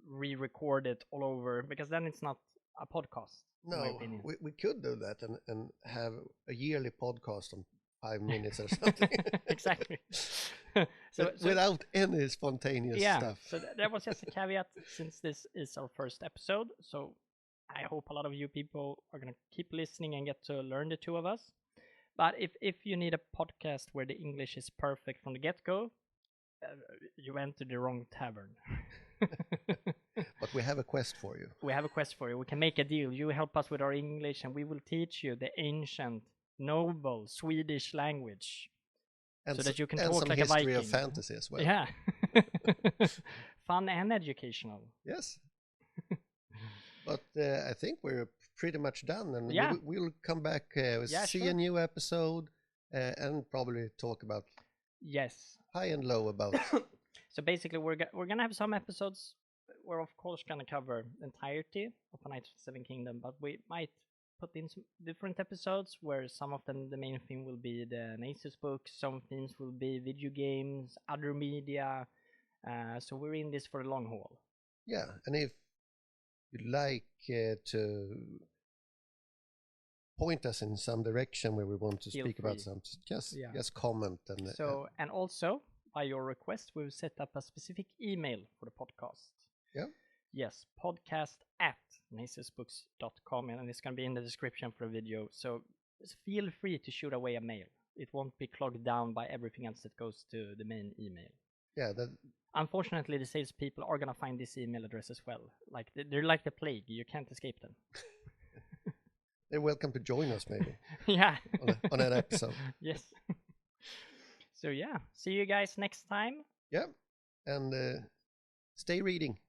re-record it all over, because then it's not a podcast. No, we could do that and have a yearly podcast on 5 minutes or something. Exactly. so without any spontaneous stuff. So that was just a caveat, since this is our first episode. So I hope a lot of you people are going to keep listening and get to learn the two of us. But if you need a podcast where the English is perfect from the get-go, you entered the wrong tavern. But we have a quest for you. We have a quest for you. We can make a deal. You help us with our English, and we will teach you the ancient, noble Swedish language, and so that you can talk like a Viking. And some history of fantasy as well. Yeah. Fun and educational. Yes. But I think we're pretty much done, and we'll come back, see a new episode, and probably talk about high and low about. So basically, we're gonna have some episodes. We're of course gonna cover the entirety of A Knight of the Seven Kingdoms, but we might put in some different episodes where some of them, the main theme will be the Naissusbooks, some themes will be video games, other media. So we're in this for the long haul. Yeah, and if you'd like to point us in some direction where we want to speak about something, just comment. And also, by your request, we've set up a specific email for the podcast. Yeah. Yes, podcast@naissusbooks.com, and it's going to be in the description for the video. So feel free to shoot away a mail. It won't be clogged down by everything else that goes to the main email. Yeah. Unfortunately, the salespeople are going to find this email address as well. Like they're like the plague. You can't escape them. They're welcome to join us, maybe. Yeah. on that episode. Yes. So yeah, see you guys next time. Yeah, and stay reading.